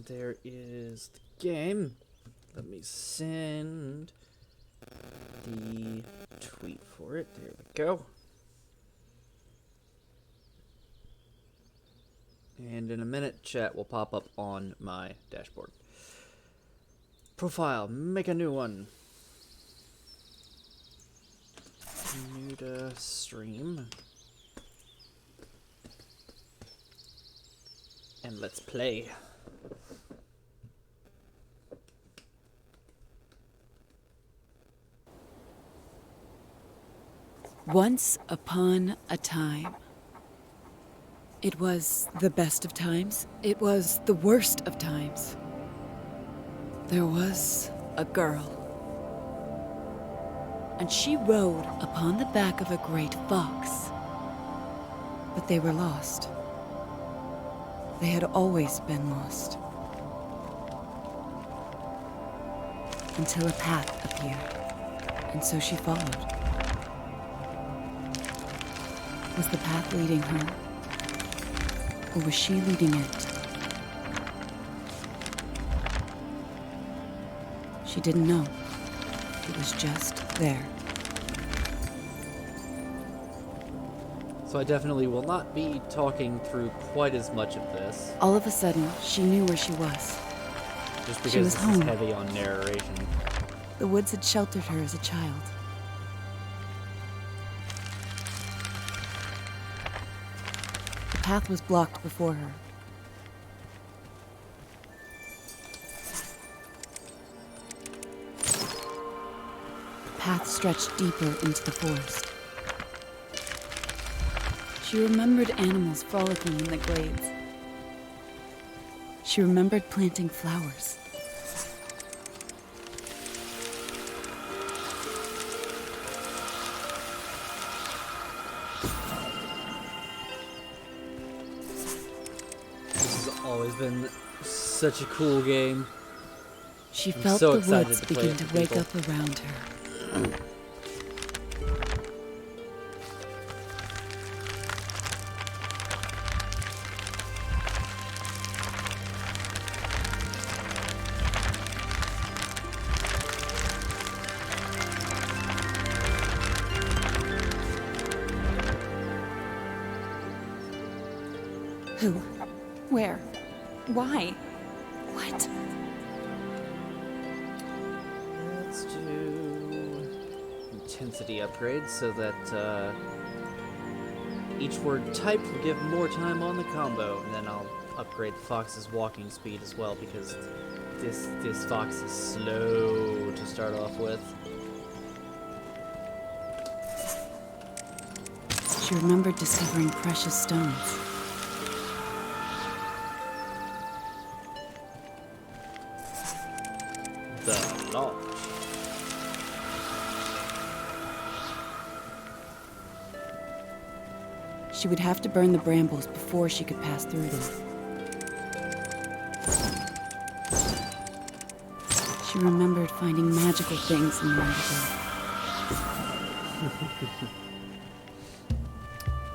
there is the game. Let me send the tweet for it. There we go. And in a minute, chat will pop up on my dashboard. Profile, make a new one. New to stream. And let's play. Once upon a time. It was the best of times. It was the worst of times. There was a girl. And she rode upon the back of a great fox. But they were lost. They had always been lost. Until a path appeared, and so she followed. Was the path leading her? Or was she leading it? She didn't know. It was just there. So I definitely will not be talking through quite as much of this. All of a sudden, she knew where she was. Just because She was this home. is heavy on narration. The woods had sheltered her as a child. The path was blocked before her. The path stretched deeper into the forest. She remembered animals frolicking in the glades. She remembered planting flowers. This has always been such a cool game. She I'm felt so the excited woods to play begin it to with wake people. up around her. Who? Where? Why? What? Let's do intensity upgrade so that each word typed will give more time on the combo, and then I'll upgrade the fox's walking speed as well because this fox is slow to start off with. She remembered discovering precious stones. The launch. She would have to burn the brambles before she could pass through them. She remembered finding magical things in the undergrowth.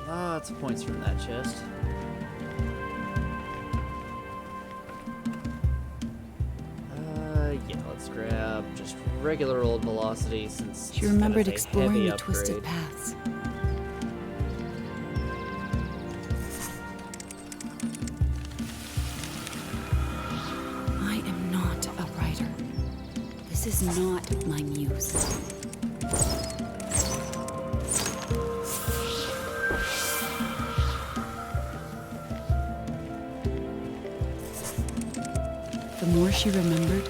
Lots of points from that chest. Yeah, let's grab just regular old velocity since She it's remembered kind of a exploring heavy the twisted upgrade. paths. I am not a writer. This is not my muse. The more she remembered,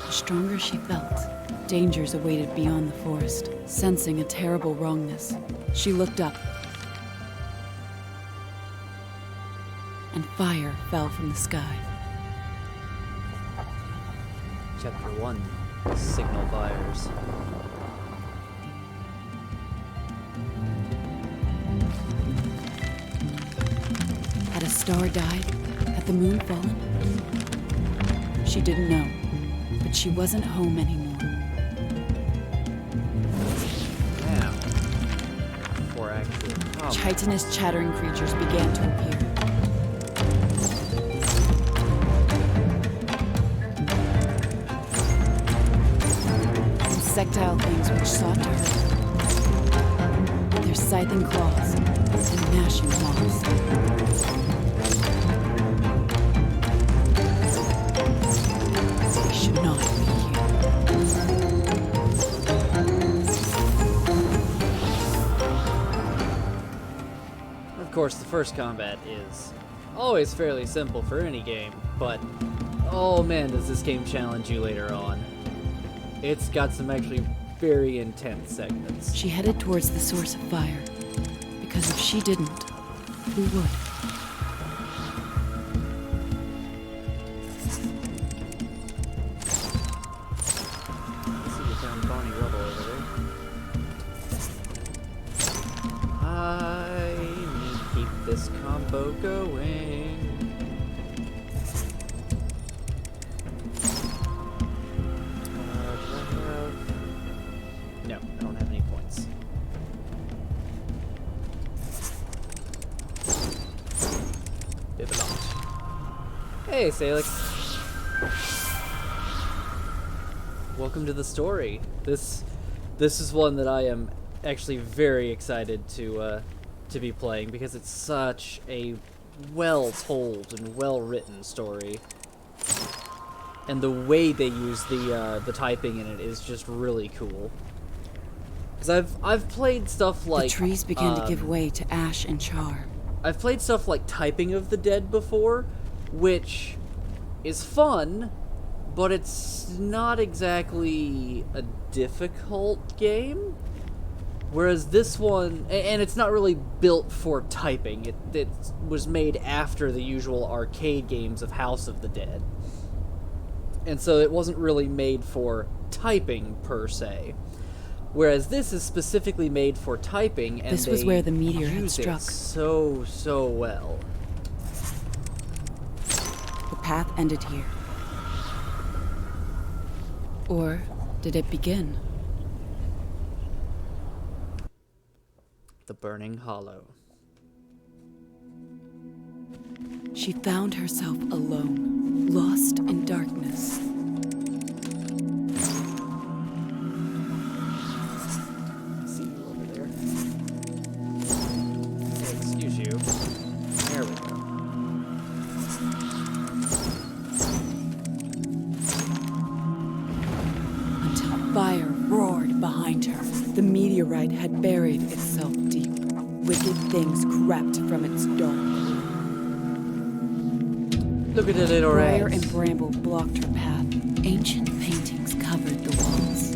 the stronger she felt. Dangers awaited beyond the forest. Sensing a terrible wrongness, she looked up. And fire fell from the sky. Chapter 1, Signal Fires. Had a star died? Had the moon fallen? She didn't know, but she wasn't home anymore. Now, for actual combat. Chitinous chattering creatures began to appear. insectile things which sought to hurt her. Their scything claws and gnashing claws. They should not be here. Of course, the first combat is always fairly simple for any game, but oh man, does this game challenge you later on. It's got some actually very intense segments. She headed towards the source of fire, because if she didn't, who would? I see you found Bonnie Rubble over there. I need to keep this combo going. No, I don't have any points. Bibelot. Hey, Salix. Welcome to the story. This is one that I am actually very excited to be playing because it's such a well-told and well-written story. And the way they use the typing in it is just really cool. Because I've played stuff like... The trees began to give way to ash and char. I've played stuff like Typing of the Dead before, which is fun, but it's not exactly a difficult game. Whereas this one, and it's not really built for typing. It was made after the usual arcade games of House of the Dead. And so it wasn't really made for typing, per se. Whereas this is specifically made for typing, and this was where the meteor had use struck. it so well. The path ended here. Or did it begin? The Burning Hollow. She found herself alone, lost in darkness. See you over there. Hey, excuse you. There we go. Until fire roared behind her. The meteorite had buried itself deep. Wicked things crept from its dark core. Look at the little Briar rats. and bramble blocked her path. Ancient paintings covered the walls.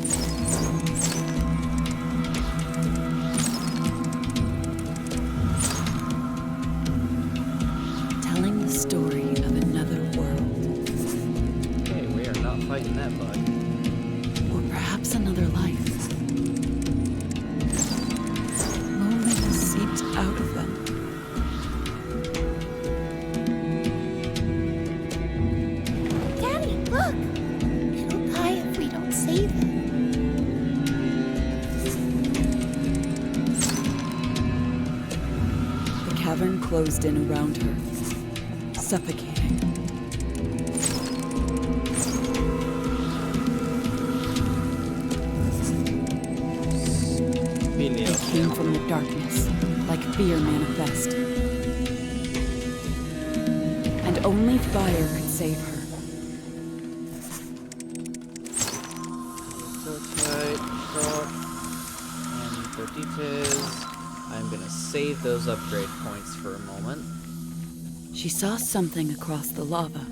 Telling the story of another world. Okay, we are not fighting that bug. Or perhaps another life. Loneliness seeped out of them. Daddy, look! It'll die if we don't save it. The cavern closed in around her, suffocating. They came from the darkness, like fear manifest. And only fire could save her. So tight, short, and for details, I'm gonna save those upgrade points for a moment. She saw something across the lava,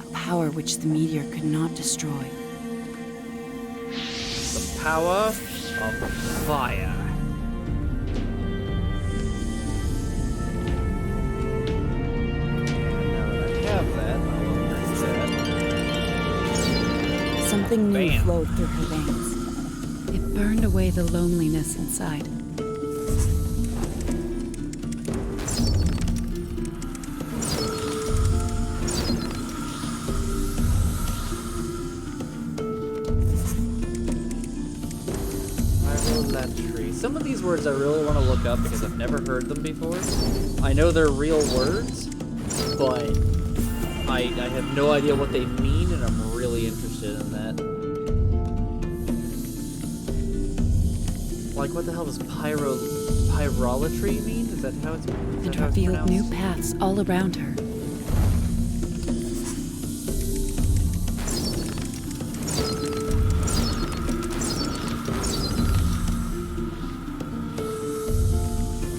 a power which the meteor could not destroy. The power of fire. And now that I have that, I'll upgrade that. Something new Bam. flowed through her veins. It burned away the loneliness inside. Tree. Some of these words I really want to look up because I've never heard them before. I know they're real words, but I have no idea what they mean, and I'm really interested in that. Like, what the hell does pyrolatry mean? Is that how it's And how it's revealed new pronounced? paths all around her.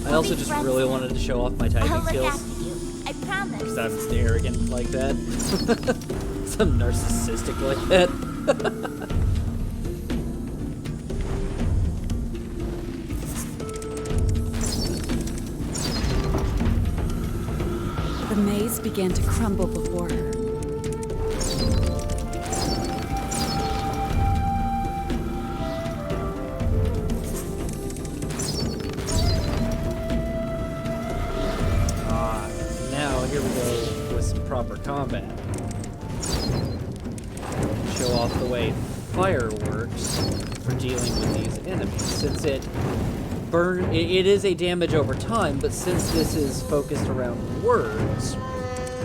I also just really wanted to show off my I'll typing look skills. after you. I promise. Because I'm just arrogant like that. Some narcissistic like that. The maze began to crumble before her. Now here we go with some proper combat. Show off the way fire works for dealing with these enemies. Since it is a damage over time, but since this is focused around words,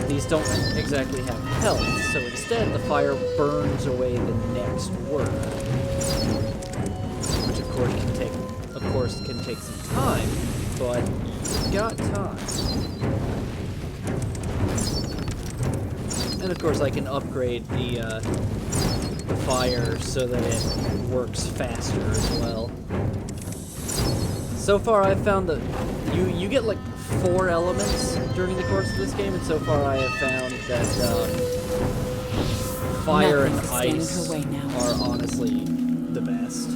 these don't exactly have health. So instead, the fire burns away the next word, which of course can take some time, but you've got time. And of course, I can upgrade the fire so that it works faster as well. So far, I've found that you get like 4 elements during the course of this game, and so far I have found that fire and Nothing ice standing her way now. are honestly the best.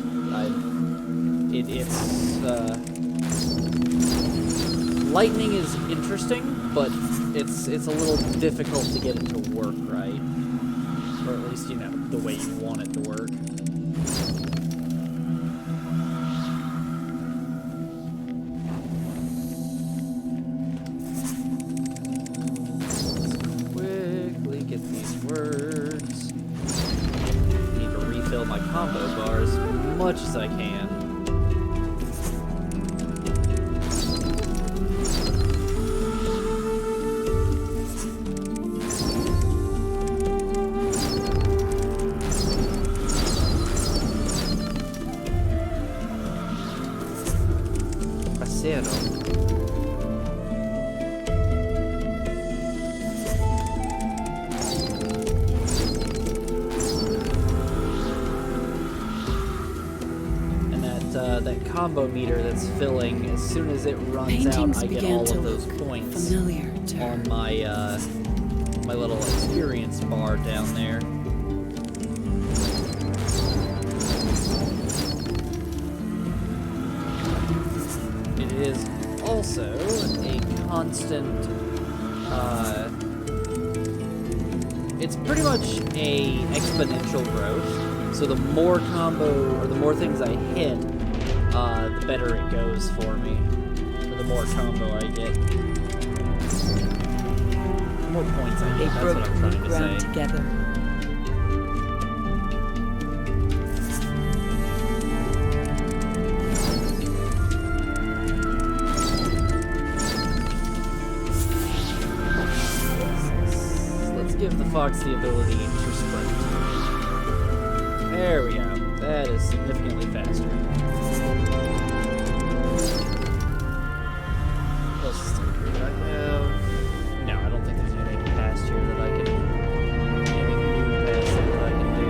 Lightning is interesting, but it's a little difficult to get it to work right, or at least the way you want it to work. Quickly get these words. Need to refill my combo bar as much as I can. Pasero. That combo meter that's filling, as soon as it runs Paintings out, I get began all to of those look points familiar to her. on my my little experience bar down there. It is also a constant. It's pretty much a exponential growth. So the more combo, or the more things I hit, the better it goes for me. Or the more combo I get. The more points I They get, that's broke what I'm new trying to ground say. together. Let's give the fox the ability to sprint. There we go. That is significantly faster. What else is there? Do I have... No, I don't think there's anything past here that I can... Anything new past here that I can do.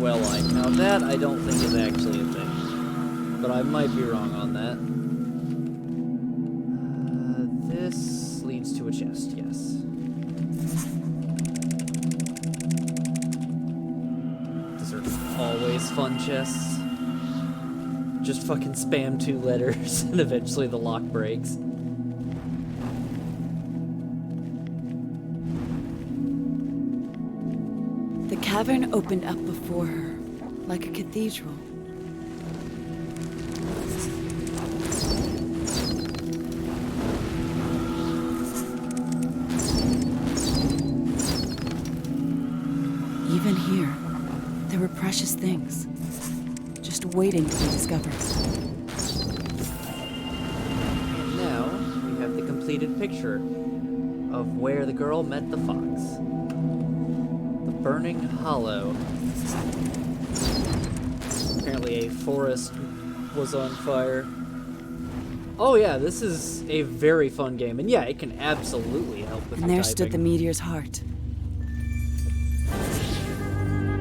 Well-like. Now that I don't think is actually a thing, but I might be wrong on that. This leads to a chest, yes. These are always fun chests. Just fucking spam 2 letters and eventually the lock breaks. The cavern opened up before her, like a cathedral. Even here, there were precious things, just waiting to be discovered. And now we have the completed picture of where the girl met the fox. The Burning Hollow. Apparently a forest was on fire. Oh yeah, this is a very fun game, and yeah, it can absolutely help with And your there stood the typing. meteor's heart.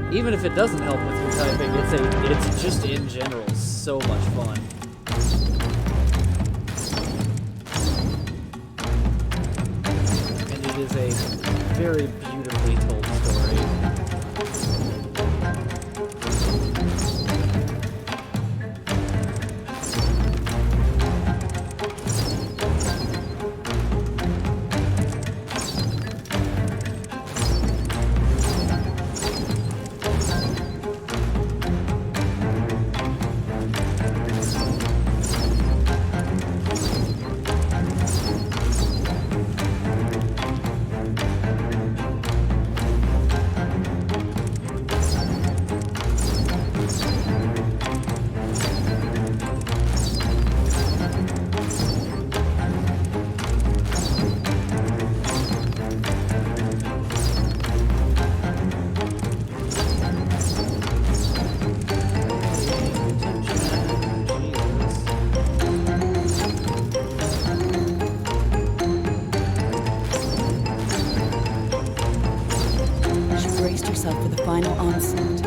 Even if it doesn't help with your typing, it's just in general so much fun. And it is a very beautifully told story. She braced herself for the final onslaught.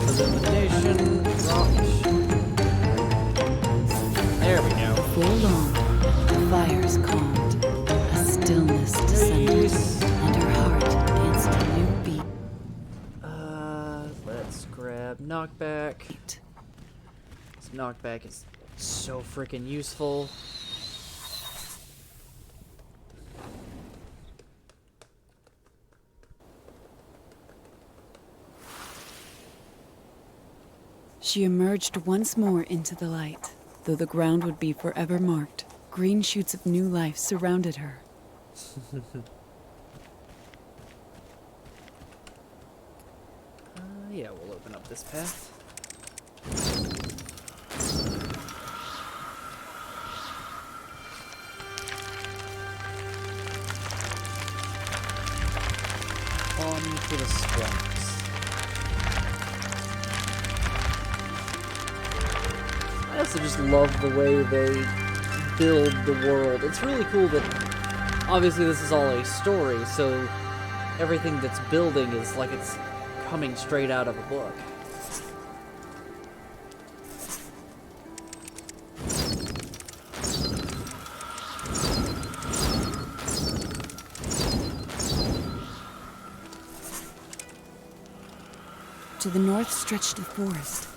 Elimination, launch. There we go. Before long, the fires calmed, a stillness descended, Nice. and her heart danced a new beat. Let's grab knockback. This knockback is so freaking useful. She emerged once more into the light. Though the ground would be forever marked, green shoots of new life surrounded her. Yeah, we'll open up this path. On to the swamps. I also just love the way they build the world. It's really cool that obviously this is all a story, so everything that's building is like it's coming straight out of a book. To the north stretched the forest.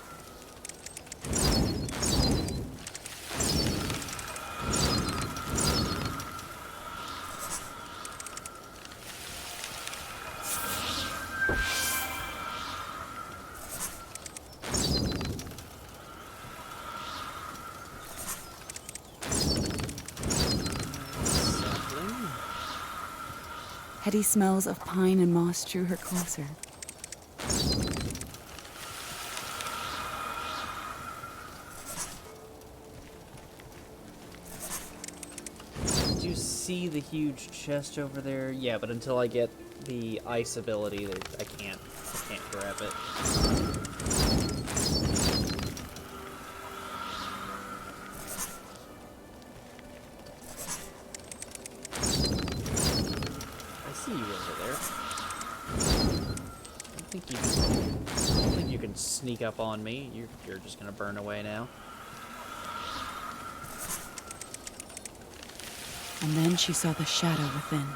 Sapling. Heady smells of pine and moss drew her closer. Do you see the huge chest over there? Yeah, but until I get the ice ability, I can't grab it. I see you over there. I don't think you can sneak up on me. You're just gonna burn away now. And then she saw the shadow within.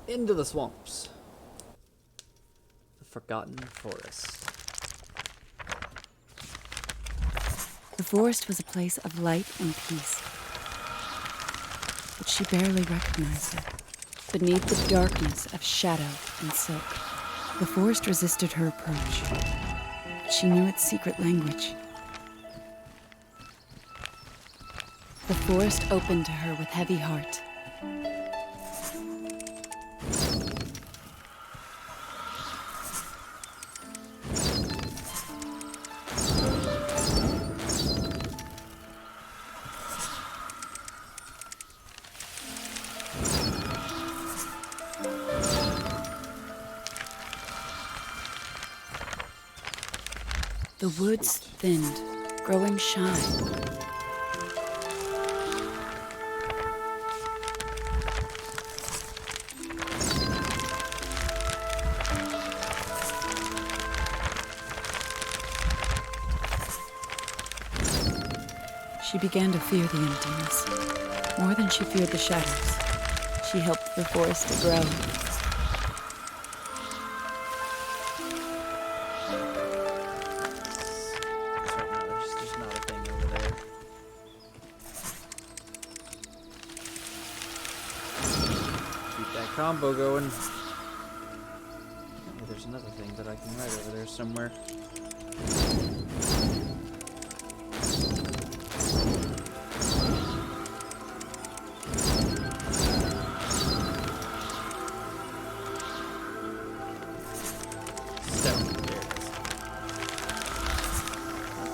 Into the swamps. The Forgotten Forest. The forest was a place of light and peace. But she barely recognized it. Beneath the darkness of shadow and silk, the forest resisted her approach. But she knew its secret language. The forest opened to her with heavy heart. The woods thinned, growing shy. She began to fear the emptiness, more than she feared the shadows. She helped the forest to grow. There's not a thing over there. Keep that combo going. Oh, there's another thing that I can write over there somewhere.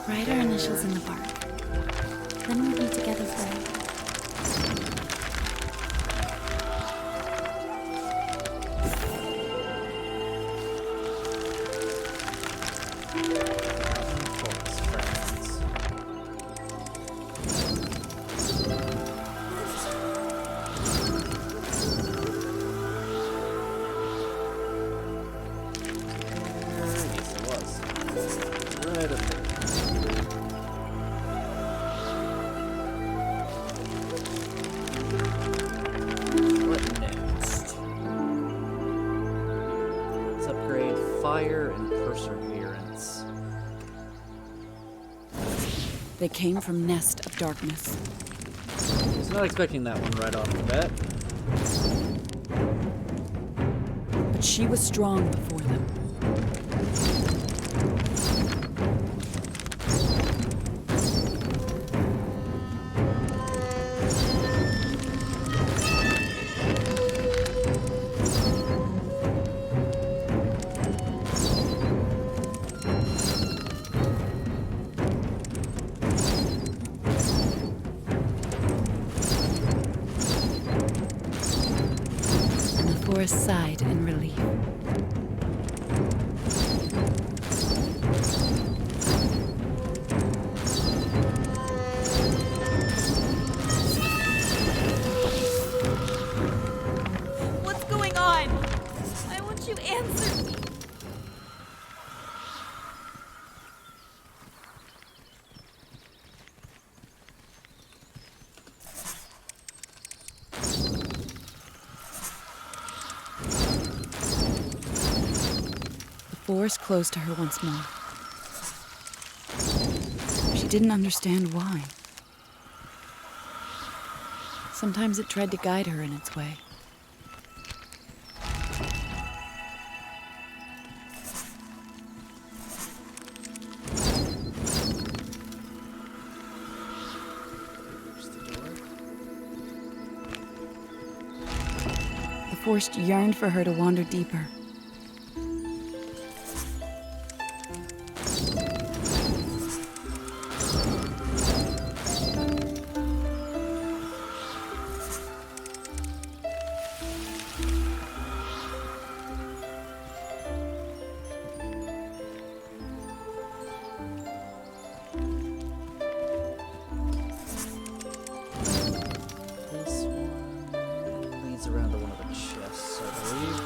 Write our initials in the bark. Then we'll be together forever. Fire and perseverance. They came from Nest of Darkness. I was not expecting that one right off the bat. But she was strong before them. Forest sighed in relief. What's going on? I want you to answer me. The forest closed to her once more. She didn't understand why. Sometimes it tried to guide her in its way. The forest yearned for her to wander deeper. Around to one of the chests, I believe.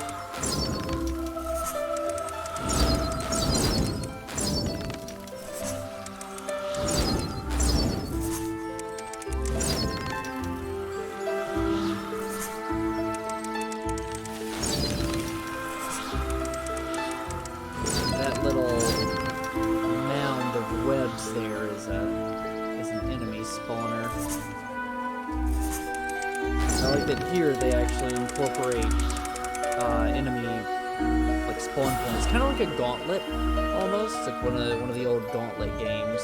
That little mound of webs there is an enemy spawner. I like that here they actually incorporate enemy like spawn points, kind of like a gauntlet almost, like one of the old gauntlet games.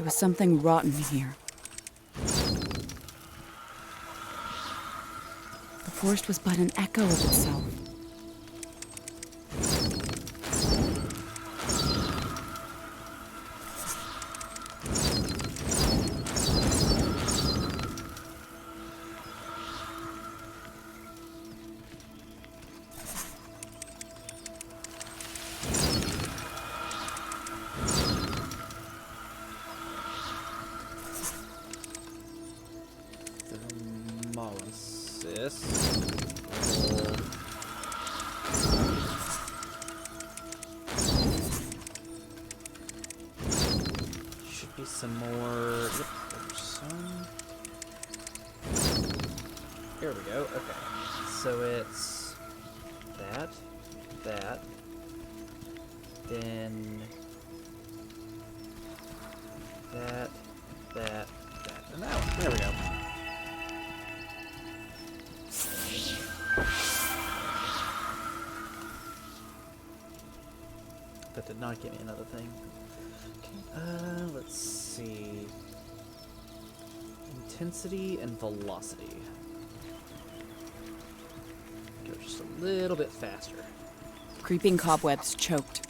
was something rotten here. The forest was but an echo of itself. Should be some more. Yep, there's some. Here we go. Okay, so it's that, then that, and that one. There we go. That did not give me another thing. Okay, let's see. Intensity and velocity. Go just a little bit faster. Creeping cobwebs choked.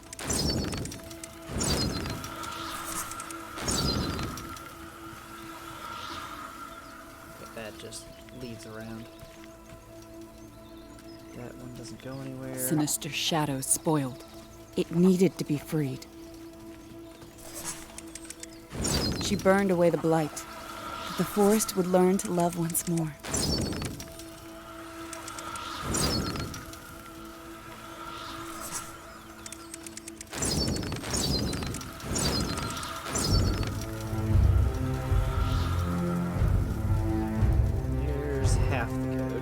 Okay, that just leads around. That one doesn't go anywhere. Sinister shadows spoiled. It needed to be freed. She burned away the blight, that the forest would learn to love once more. Here's half the code.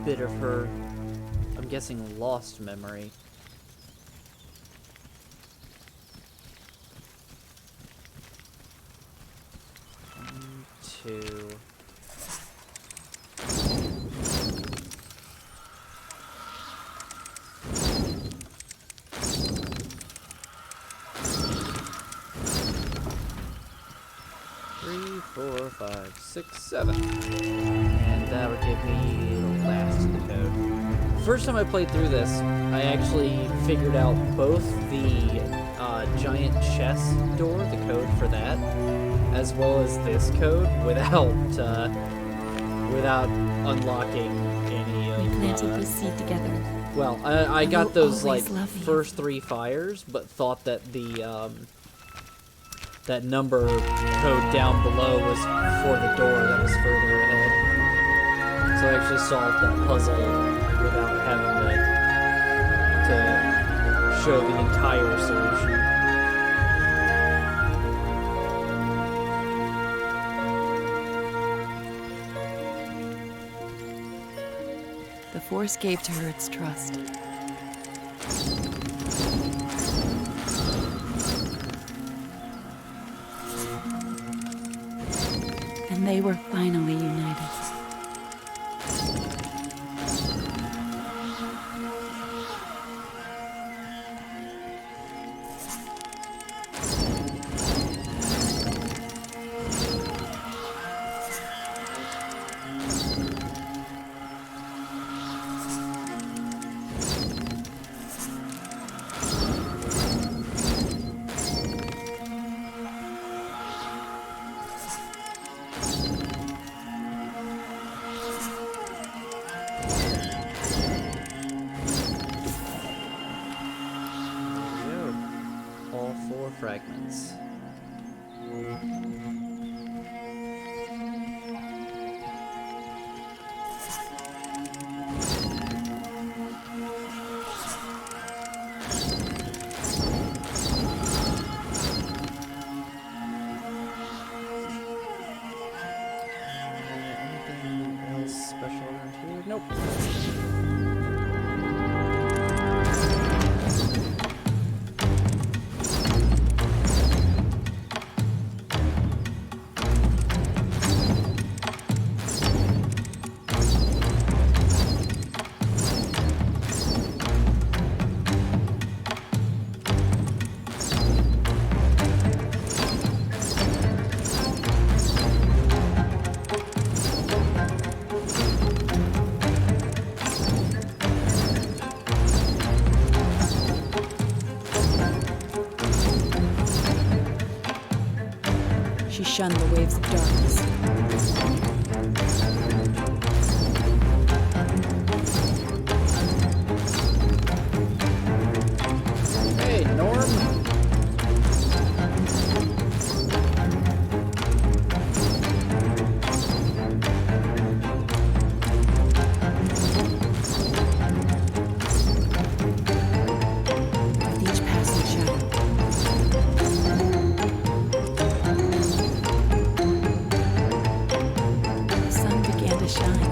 Bit of her, I'm guessing, lost memory. One, two. Three, four, five, six, seven. And that would give me the last of the code. First time I played through this, I actually figured out both the giant chest door, the code for that, as well as this code without unlocking any of. We planted this seed together. Well, I got those like always love you. first 3 fires, but thought that the that number code down below was for the door that was further ahead. So I actually solved that puzzle without having to show the entire solution. The force gave to her its trust. And they were finally united. She shunned the waves of darkness. Hey, Norm! With each passing shadow, the sun began to shine.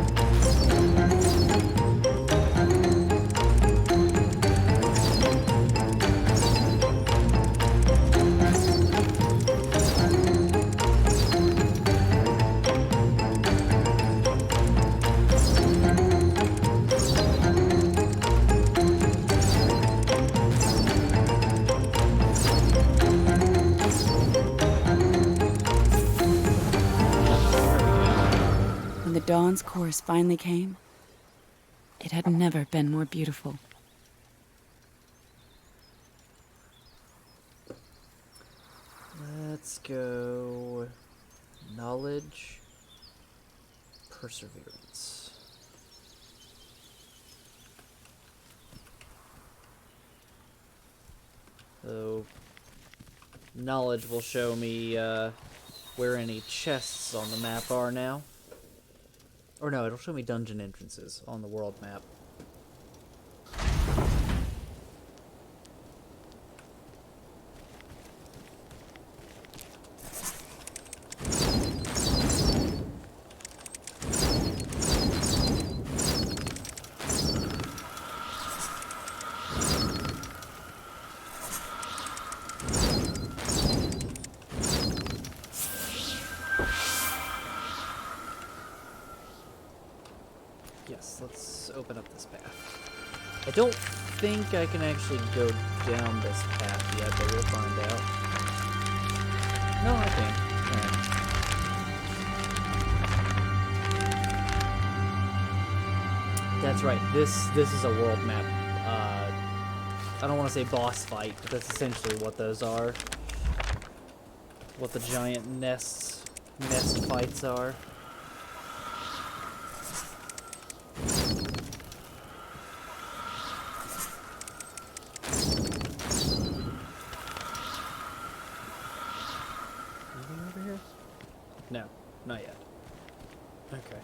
When the dawn's chorus finally came, it had never been more beautiful. Let's go... knowledge... perseverance. So... knowledge will show me, where any chests on the map are now. Or no, it'll show me dungeon entrances on the world map. Yes, let's open up this path. I don't think I can actually go down this path yet, but we'll find out. No, I can. Alright. That's right. This is a world map. I don't want to say boss fight, but that's essentially what those are. What the giant nest fights are. No, not yet. Okay.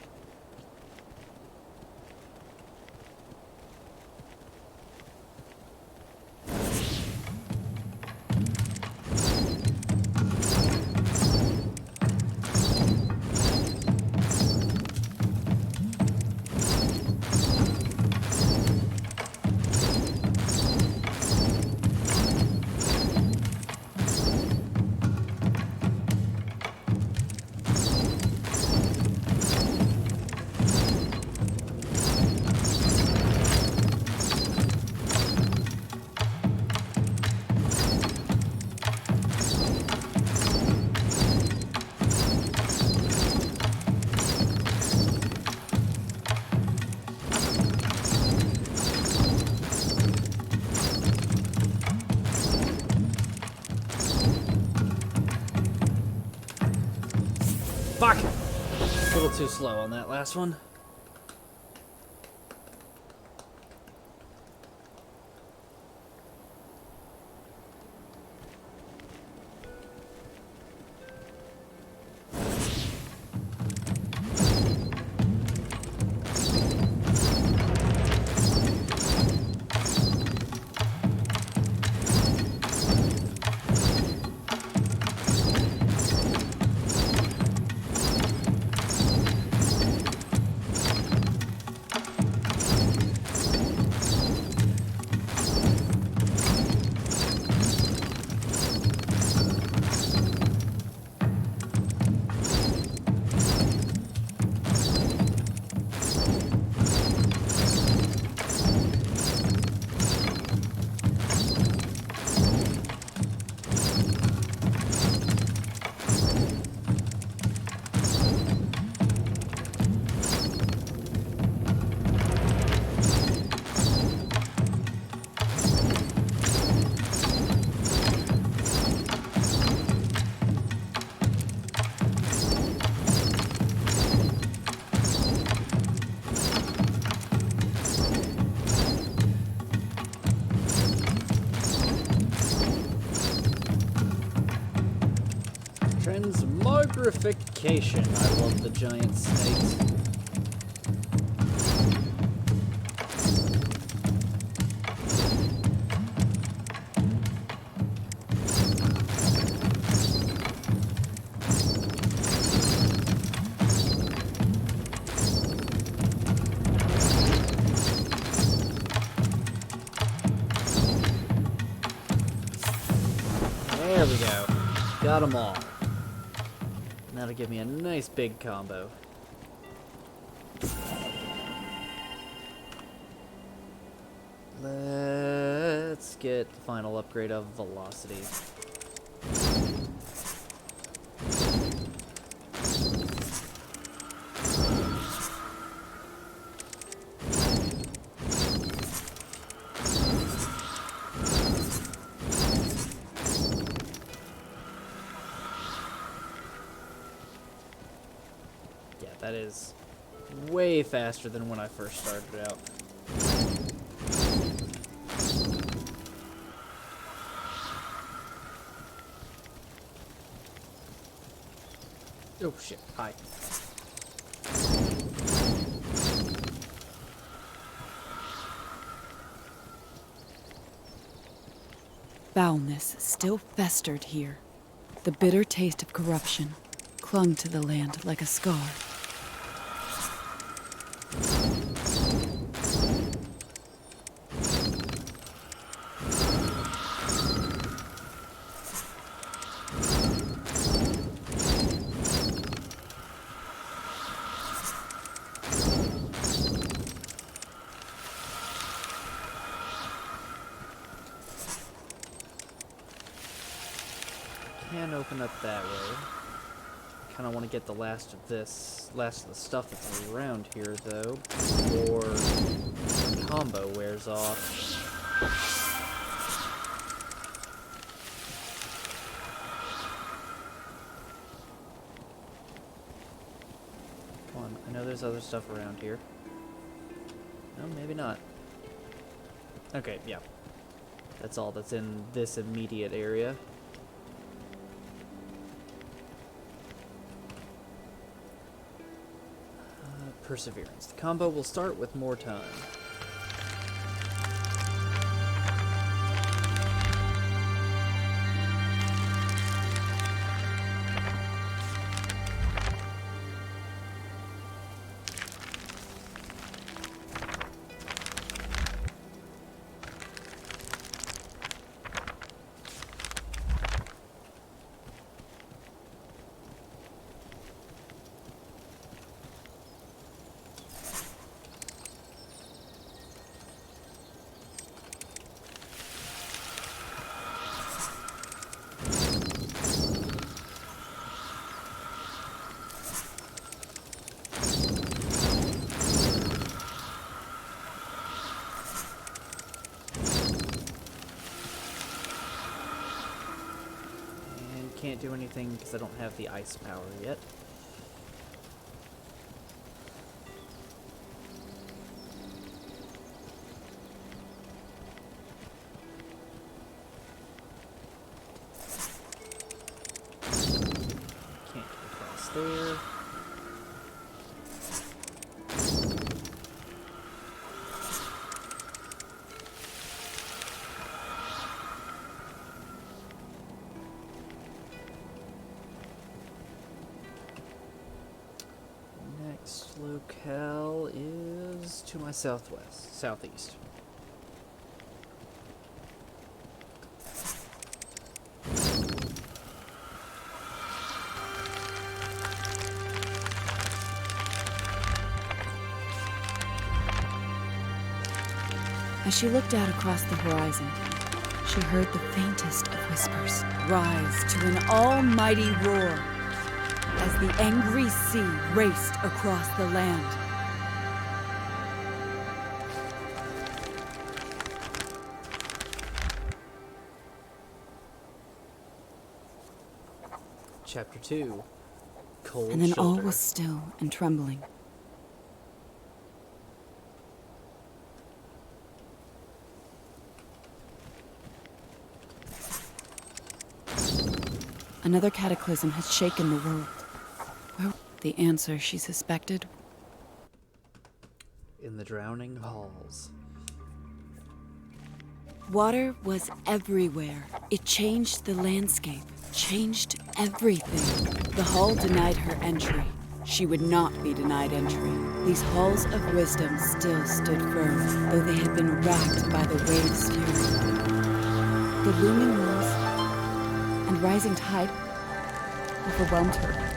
Fuck! A little too slow on that last one. Petrification. I love the giant snakes. There we go. Got them all. And that'll give me a nice big combo. Let's get the final upgrade of velocity. Yeah, that is way faster than when I first started out. Oh shit, hi. Foulness still festered here. The bitter taste of corruption clung to the land like a scar. Can open up that way. Kind of want to get the last of the stuff that's around here, though, before the combo wears off. Come on, I know there's other stuff around here. No, maybe not. Okay, yeah. That's all that's in this immediate area. Perseverance. The combo will start with more time. Can't do anything because I don't have the ice power yet. Can't get across there. Next locale is to my southeast. As she looked out across the horizon, she heard the faintest of whispers rise to an almighty roar as the angry sea raced across the land. Chapter 2. Cold And then all Shoulder. was still and trembling. Another cataclysm had shaken the world. The answer she suspected. In the drowning halls. Water was everywhere. It changed the landscape, changed everything. The hall denied her entry. She would not be denied entry. These halls of wisdom still stood firm, though they had been racked by the waves' fury. The looming walls and rising tide overwhelmed her.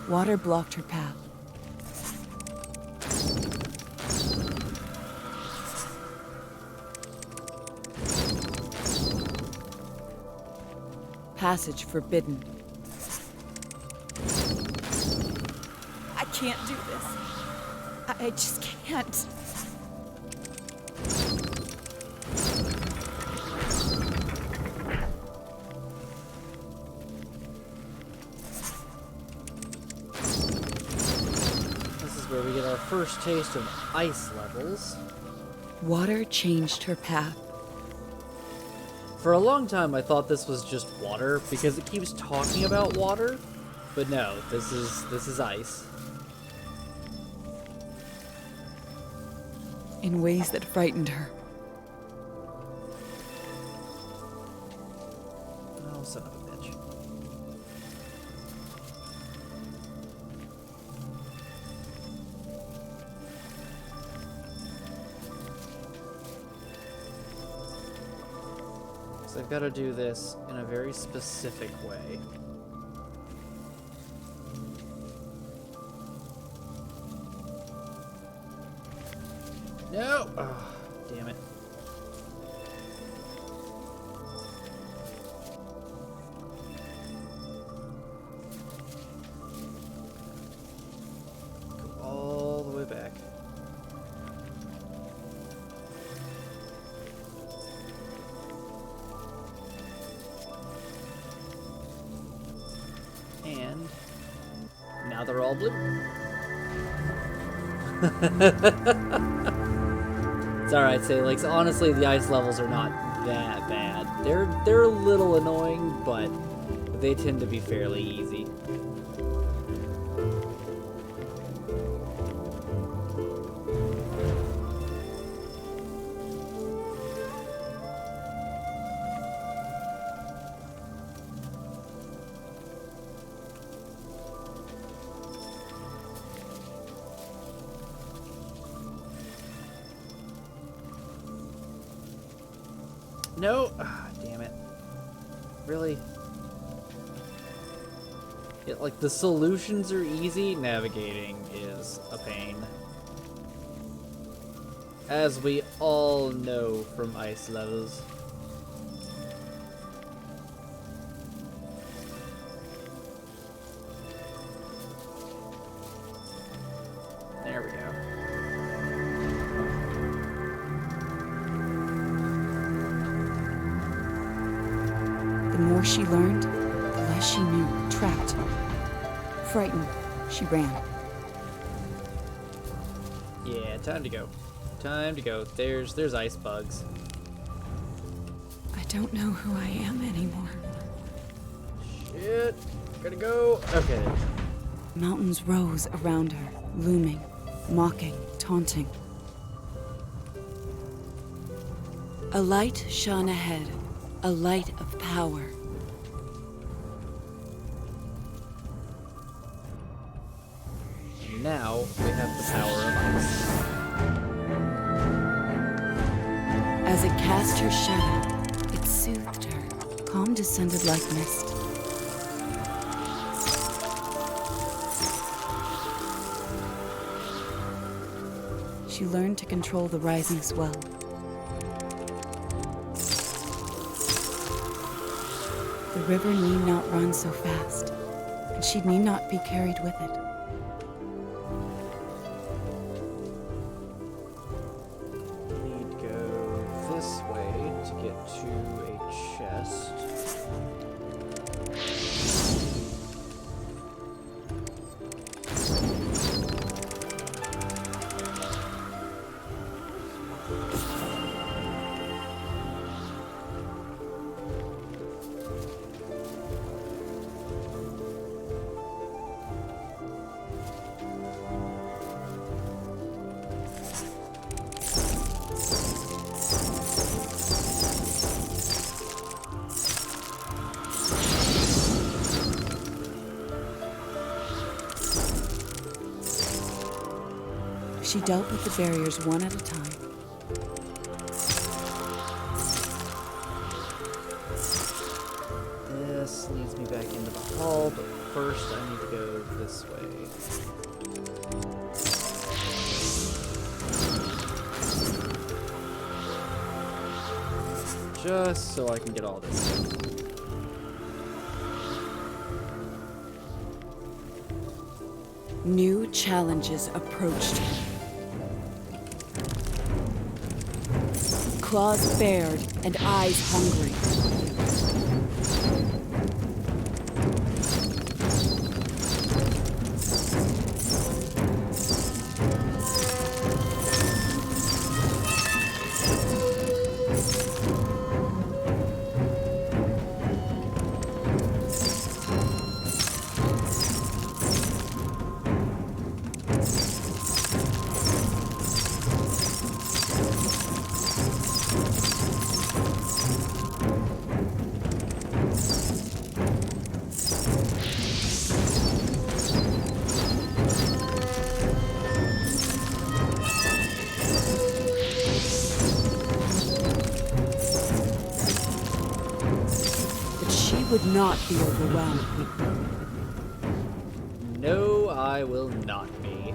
Water blocked her path. Passage forbidden. I can't do this. I just can't. Where we get our first taste of ice levels. Water changed her path. For a long time I thought this was just water because it keeps talking about water, but no, this is ice. In ways that frightened her. Oh, son of a bitch. I've got to do this in a very specific way. No! Oh, damn it. Go all the way back. And now they're all blue. It's alright, Salix. Honestly, the ice levels are not that bad. They're a little annoying, but they tend to be fairly easy. No! Ah, damn it. Really? Yeah, like, the solutions are easy, navigating is a pain. As we all know from ice levels. There we go. The more she learned, the less she knew. Trapped. Frightened, she ran. Yeah, time to go. Time to go. There's ice bugs. I don't know who I am anymore. Shit. Gotta go. Okay. Mountains rose around her, looming, mocking, taunting. A light shone ahead, a light of power. And now we have the power of ice. As it cast her shadow, it soothed her. Calm descended like mist. She learned to control the rising swell. The river need not run so fast, and she need not be carried with it. Need to go this way to get to a chest. She dealt with the barriers one at a time. This leads me back into the hall, but first I need to go this way. Just so I can get all this stuff. New challenges approached her. Claws bared and eyes hungry. Would not be overwhelmed. No, I will not be.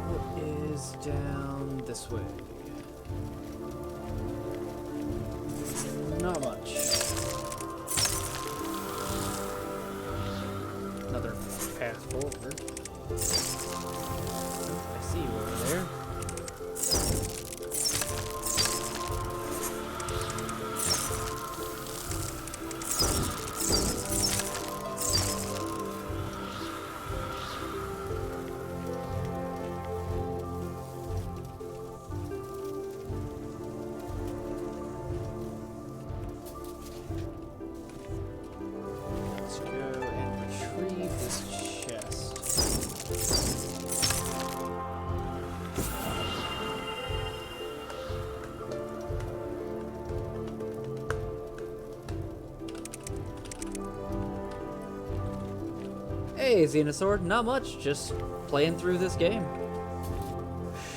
What is down this way? Not much. Another path forward. I see you over there. Hey, Xenosaur, not much, just playing through this game.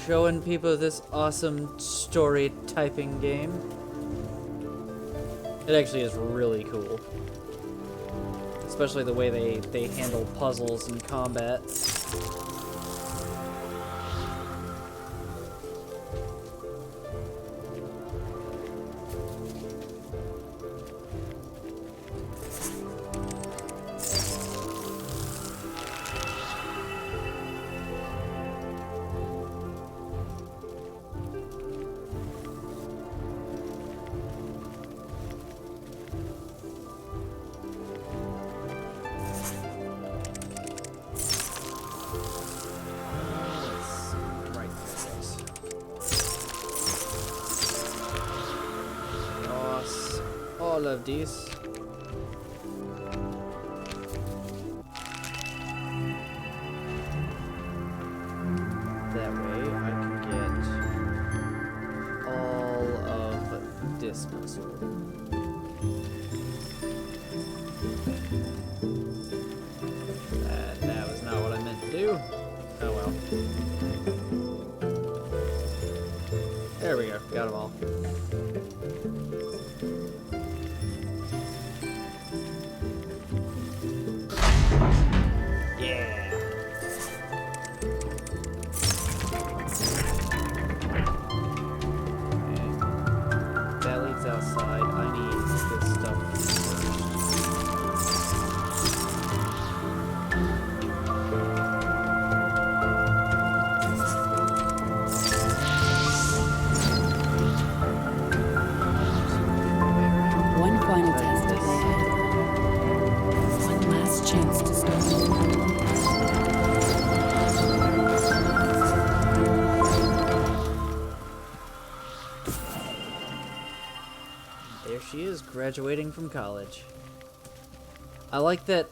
Showing people this awesome story typing game. It actually is really cool. Especially the way they handle puzzles and combat. All of these. That way I can get all of this puzzle. That was not what I meant to do. Oh well. There we go. Got them all. Outside, I need this stuff first. graduating from college. I like that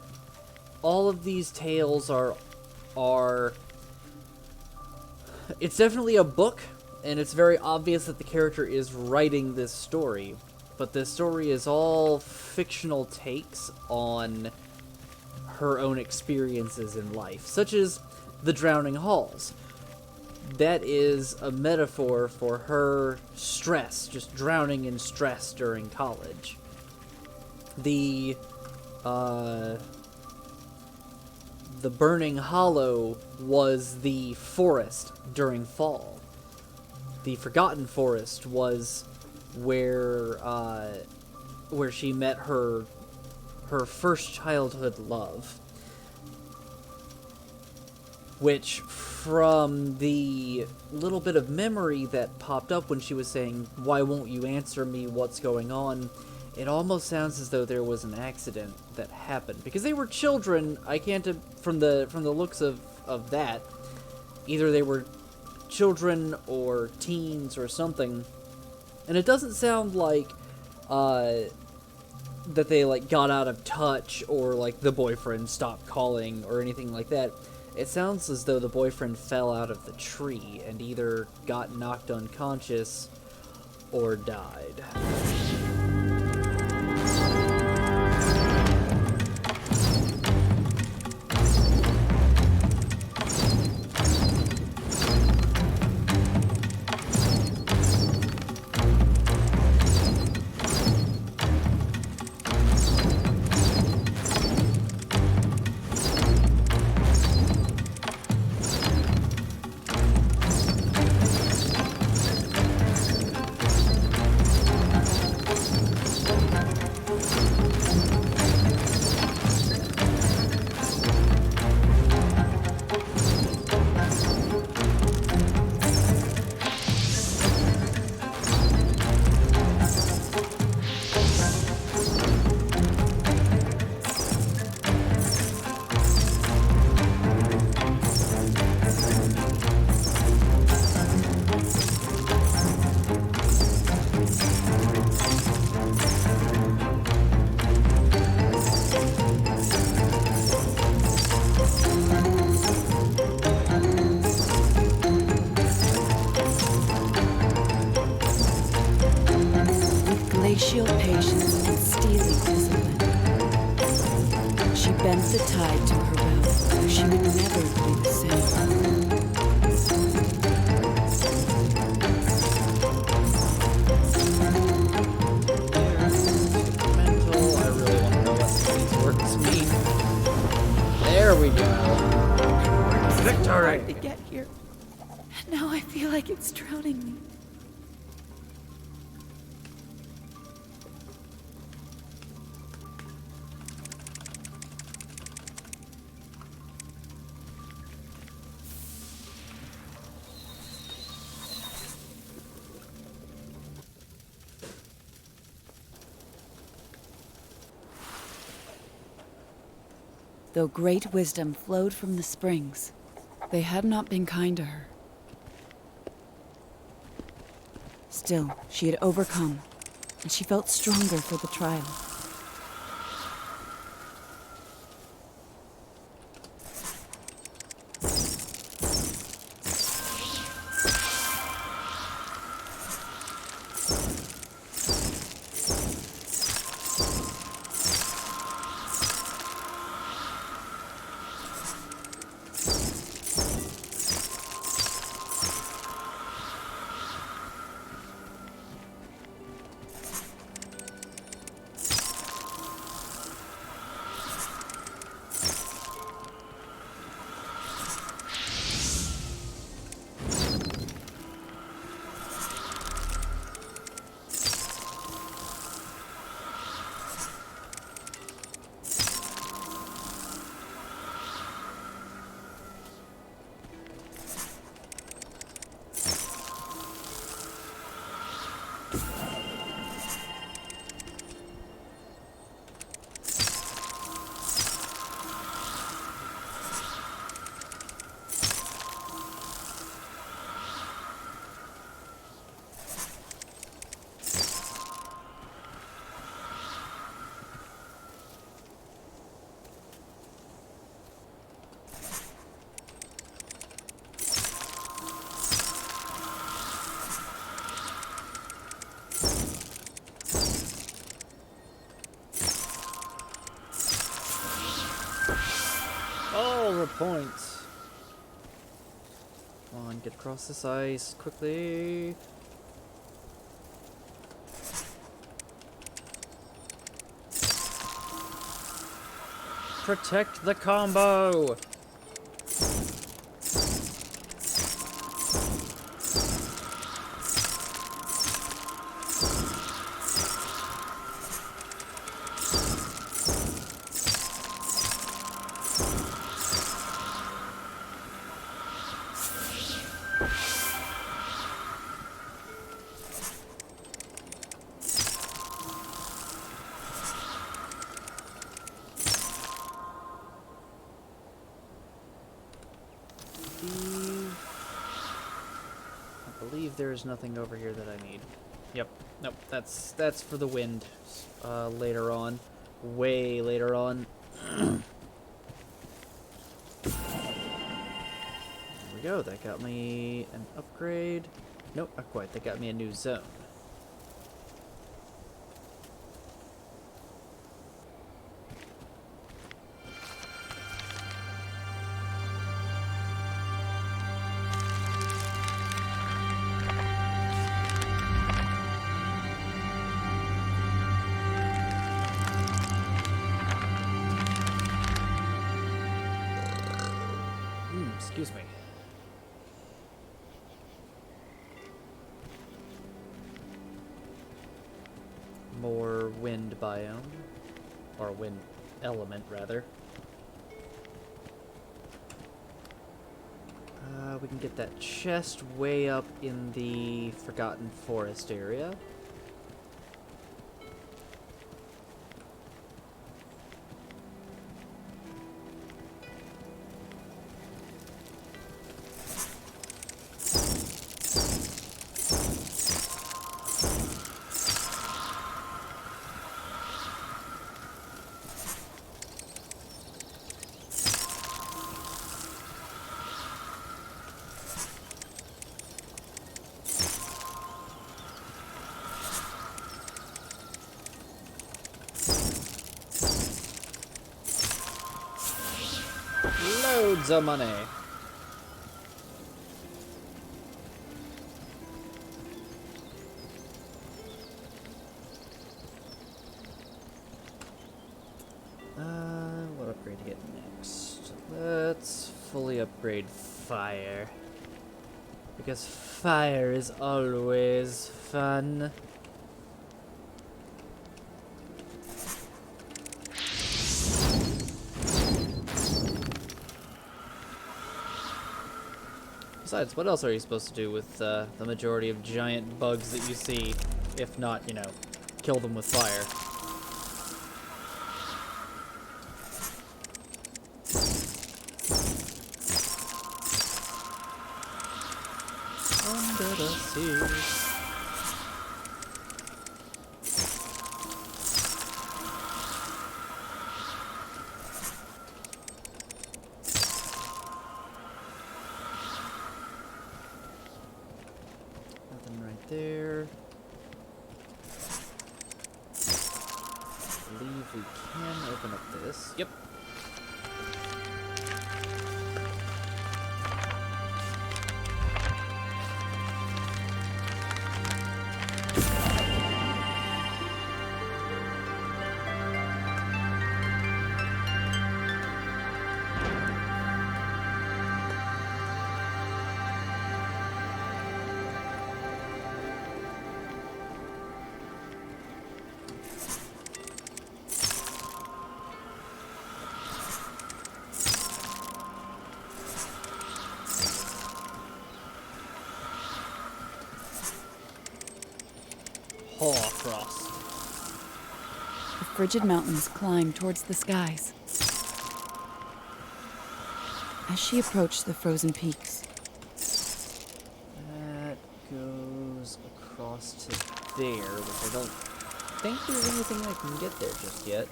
all of these tales are it's definitely a book, and it's very obvious that the character is writing this story, but this story is all fictional takes on her own experiences in life, such as the drowning halls. That is a metaphor for her stress, just drowning in stress during college. The Burning Hollow was the forest during fall. The Forgotten Forest was where she met her first childhood love. Which, from the little bit of memory that popped up when she was saying, "Why won't you answer me? What's going on?" It almost sounds as though there was an accident that happened. Because they were children, I can't, from the looks of that, either they were children or teens or something. And it doesn't sound like, that they, like, got out of touch or, like, the boyfriend stopped calling or anything like that. It sounds as though the boyfriend fell out of the tree and either got knocked unconscious or died. Glacial patience and steely discipline. She bent the tide to her will, so she would never be the same. Mental, I really want to know what these words mean. There we go. Victory! To get here. And now I feel like it's drowning me. Though great wisdom flowed from the springs, they had not been kind to her. Still, she had overcome, and she felt stronger for the trial. point. Come on, get across this ice quickly. Protect the combo! I believe there's nothing over here that I need. Yep. Nope. That's for the wind. Later on. Way later on. There we go. That got me an upgrade. Nope, not quite. That got me a new zone. Excuse me. More wind biome. Or wind element, rather. We can get that chest way up in the Forgotten Forest area. Loads of money. What upgrade to get next? Let's fully upgrade fire. Because fire is always fun. Besides, what else are you supposed to do with the majority of giant bugs that you see, if not, you know, kill them with fire? Under the sea. There. I believe we can open up this. Yep. Hoarfrost. The frigid mountains climbed towards the skies. As she approached the frozen peaks, That goes across to there, which I don't think there's anything I can get there just yet.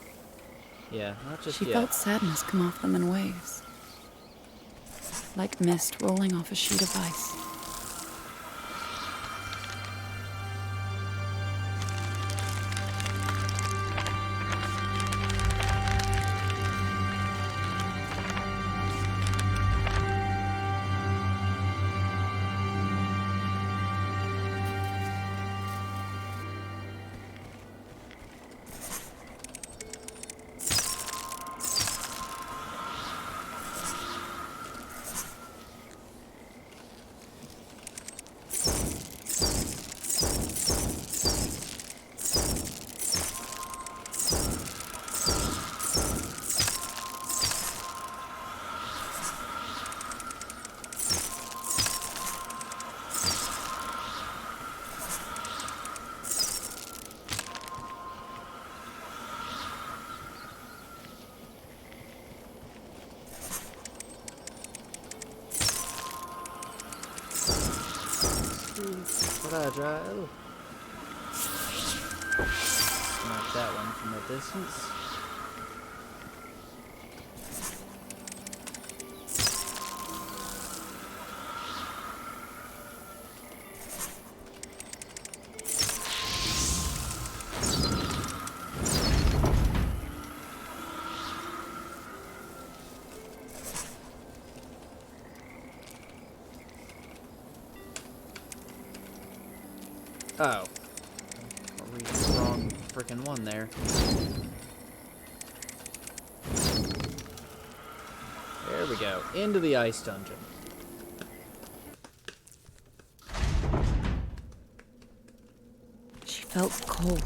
Yeah, not just she yet. felt sadness come off them in waves, like mist rolling off a sheet of ice. fragile. Smack that one from a distance. Oh. I'll read the wrong freaking one there. There we go. Into the ice dungeon. She felt cold.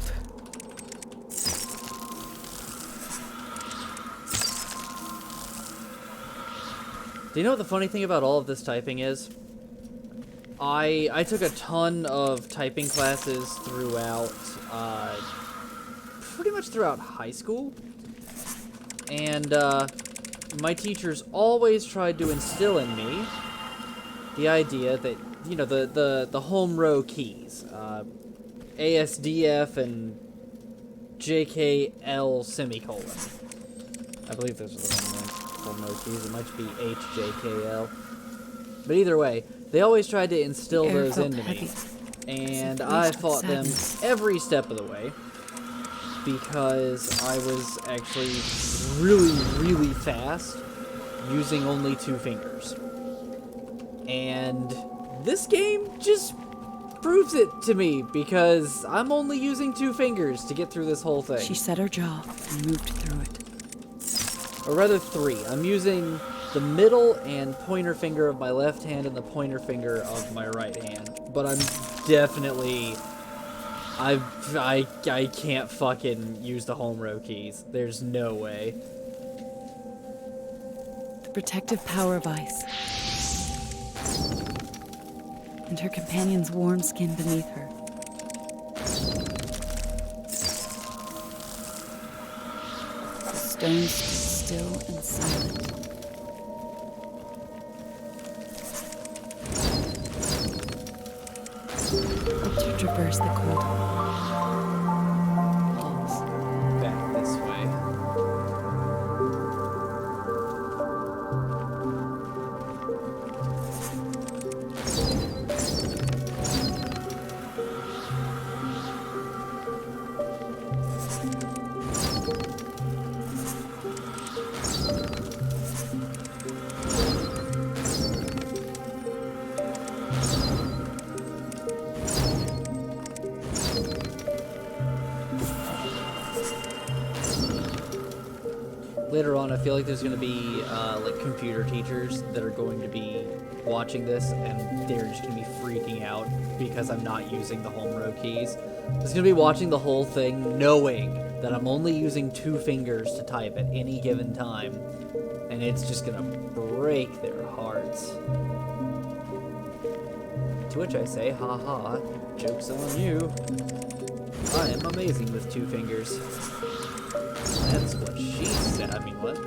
Do you know what the funny thing about all of this typing is? I took a ton of typing classes throughout, pretty much throughout high school. And, my teachers always tried to instill in me the idea that, you know, the home row keys, ASDF and JKL semicolon. I believe those are the home row keys. It might be HJKL. But either way, they always tried to instill those into me, and I fought them every step of the way, because I was actually really, really fast, using only 2 fingers. And this game just proves it to me, because I'm only using 2 fingers to get through this whole thing. She set her jaw and moved through it. Or rather 3. I'm using the middle and pointer finger of my left hand and the pointer finger of my right hand. But I'm definitely... I can't fucking use the home row keys. There's no way. The protective power of ice. And her companion's warm skin beneath her. The stones stood still and silent. Helped her traverse the cold walls. Back this way. Later on, I feel like there's going to be, like, computer teachers that are going to be watching this, and they're just going to be freaking out because I'm not using the home row keys. They're going to be watching the whole thing knowing that I'm only using 2 fingers to type at any given time, and it's just going to break their hearts. To which I say, ha ha, joke's on you. I am amazing with 2 fingers. That's what she said. I mean, what?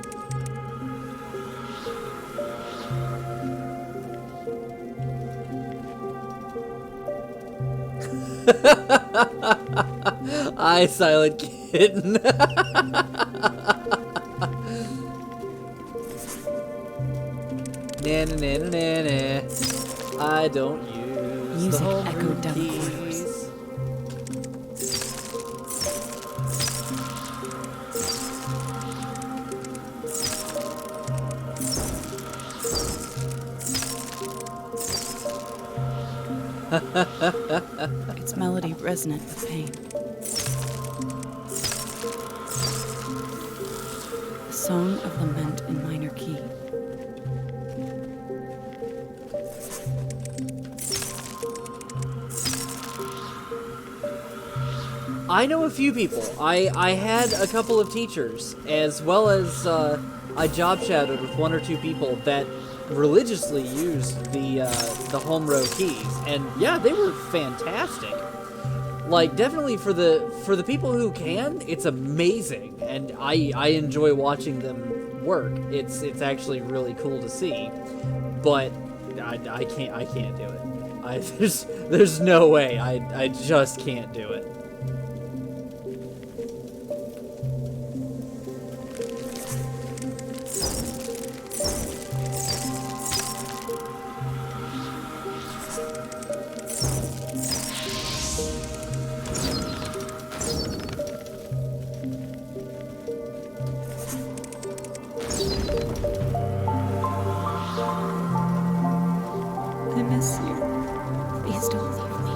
I silent kitten. Na na na na na. I don't use Music the home echoed room down the keys. corridors. Its melody resonant with pain. A song of lament in minor key. I know a few people. I had a couple of teachers, as well as I job shadowed with 1 or 2 people that religiously used the home row keys, and yeah, they were fantastic. Like, definitely for the people who can, it's amazing, and I enjoy watching them work. It's actually really cool to see, but I can't do it. There's no way. I just can't do it. I miss you. Please don't leave me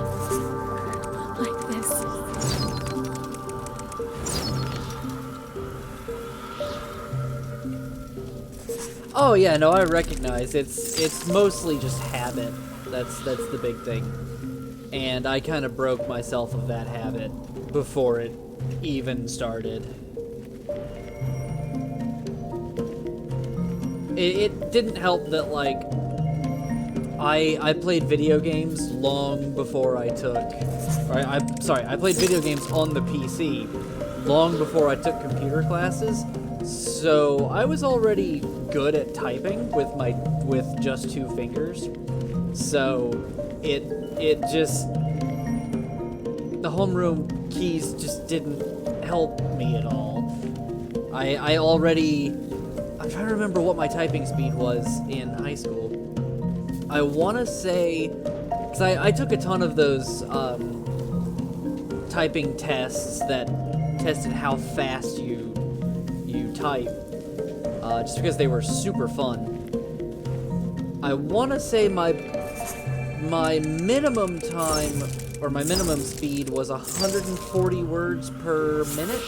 like this. Oh yeah, no, I recognize it's mostly just habit. That's the big thing. And I kind of broke myself of that habit before it even started. It didn't help that, like, I played video games long before I took... I played video games on the PC long before I took computer classes, so I was already good at typing with just 2 fingers. So it just... the homeroom keys just didn't help me at all. I already... I'm trying to remember what my typing speed was in high school. I want to say... because I took a ton of those typing tests that tested how fast you type, just because they were super fun. I want to say my minimum time, or my minimum speed, was 140 words per minute,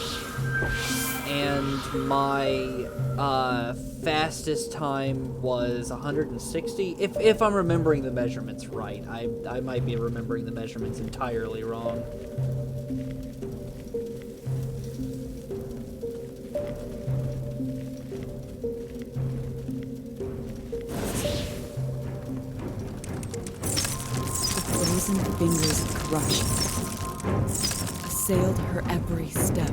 and my fastest time was 160, if I'm remembering the measurements right. I might be remembering the measurements entirely wrong. The brazen fingers of corruption assailed her every step.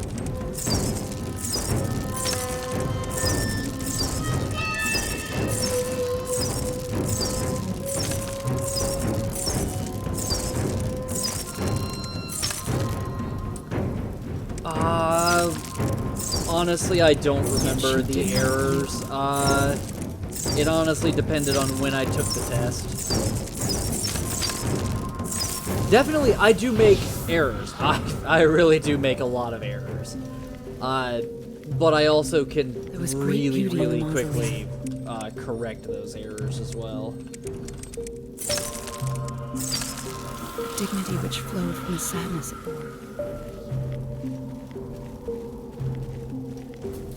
Honestly, I don't remember the errors. It honestly depended on when I took the test. Definitely, I do make errors. I really do make a lot of errors. But I also can really quickly correct those errors as well. Dignity which flowed from the sadness it bore.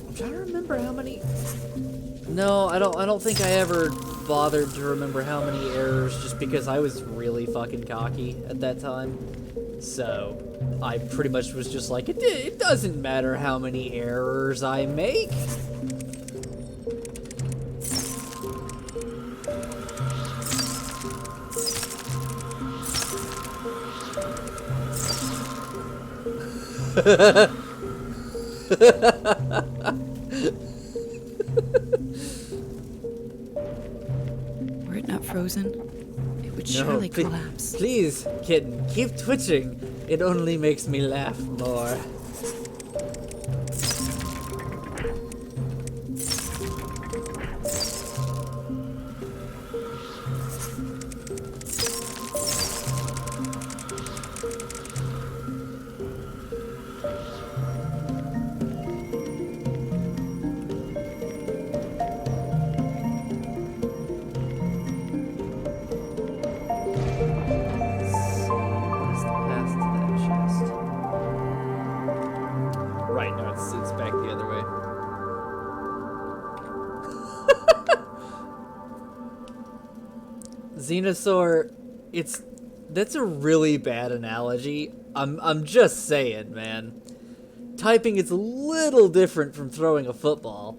I'm trying to remember how many... No, I don't think I ever bothered to remember how many errors, just because I was really fucking cocky at that time. So, I pretty much was just like, it doesn't matter how many errors I make. Were it not frozen, it would surely collapse. Please, kitten, keep twitching. It only makes me laugh more. Xenosaur, that's a really bad analogy. I'm just saying, man. Typing is a little different from throwing a football.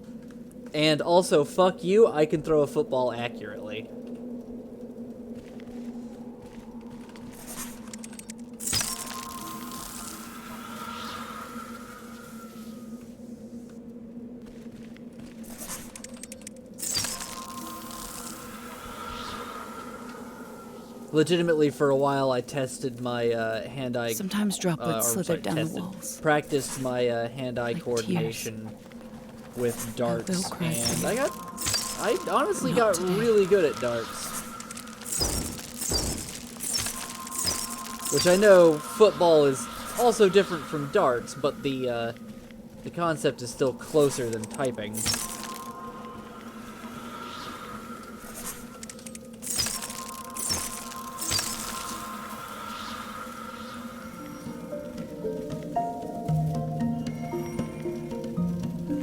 And also, fuck you, I can throw a football accurately. legitimately, for a while, I tested my hand-eye... Sometimes droplets slither down the walls. Practiced my hand-eye Like coordination with darts, cry and I honestly Not got today. really good at darts. Which I know football is also different from darts, but the concept is still closer than typing.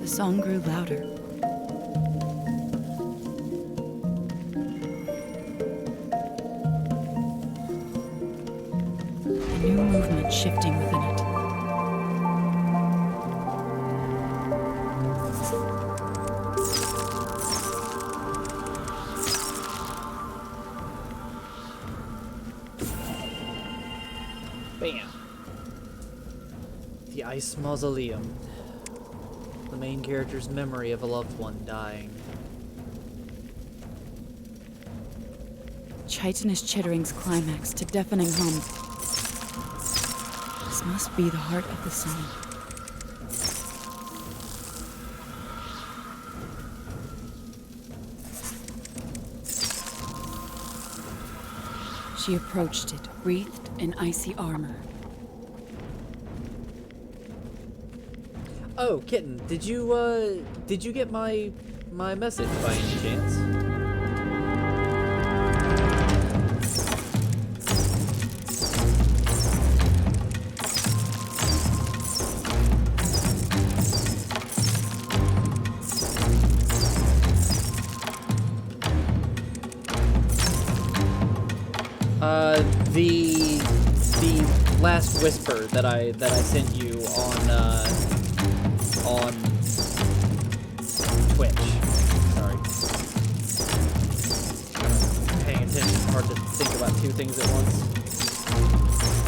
The song grew louder. A new movement shifting within it. Bam. The Ice Mausoleum. The main character's memory of a loved one dying. Chitinous chittering's climax to deafening hum. This must be the heart of the song. She approached it, wreathed in icy armor. Oh, Kitten, did you get my message by any chance? The last whisper that I sent you on Twitch. Sorry. Paying attention, hard to think about two things at once.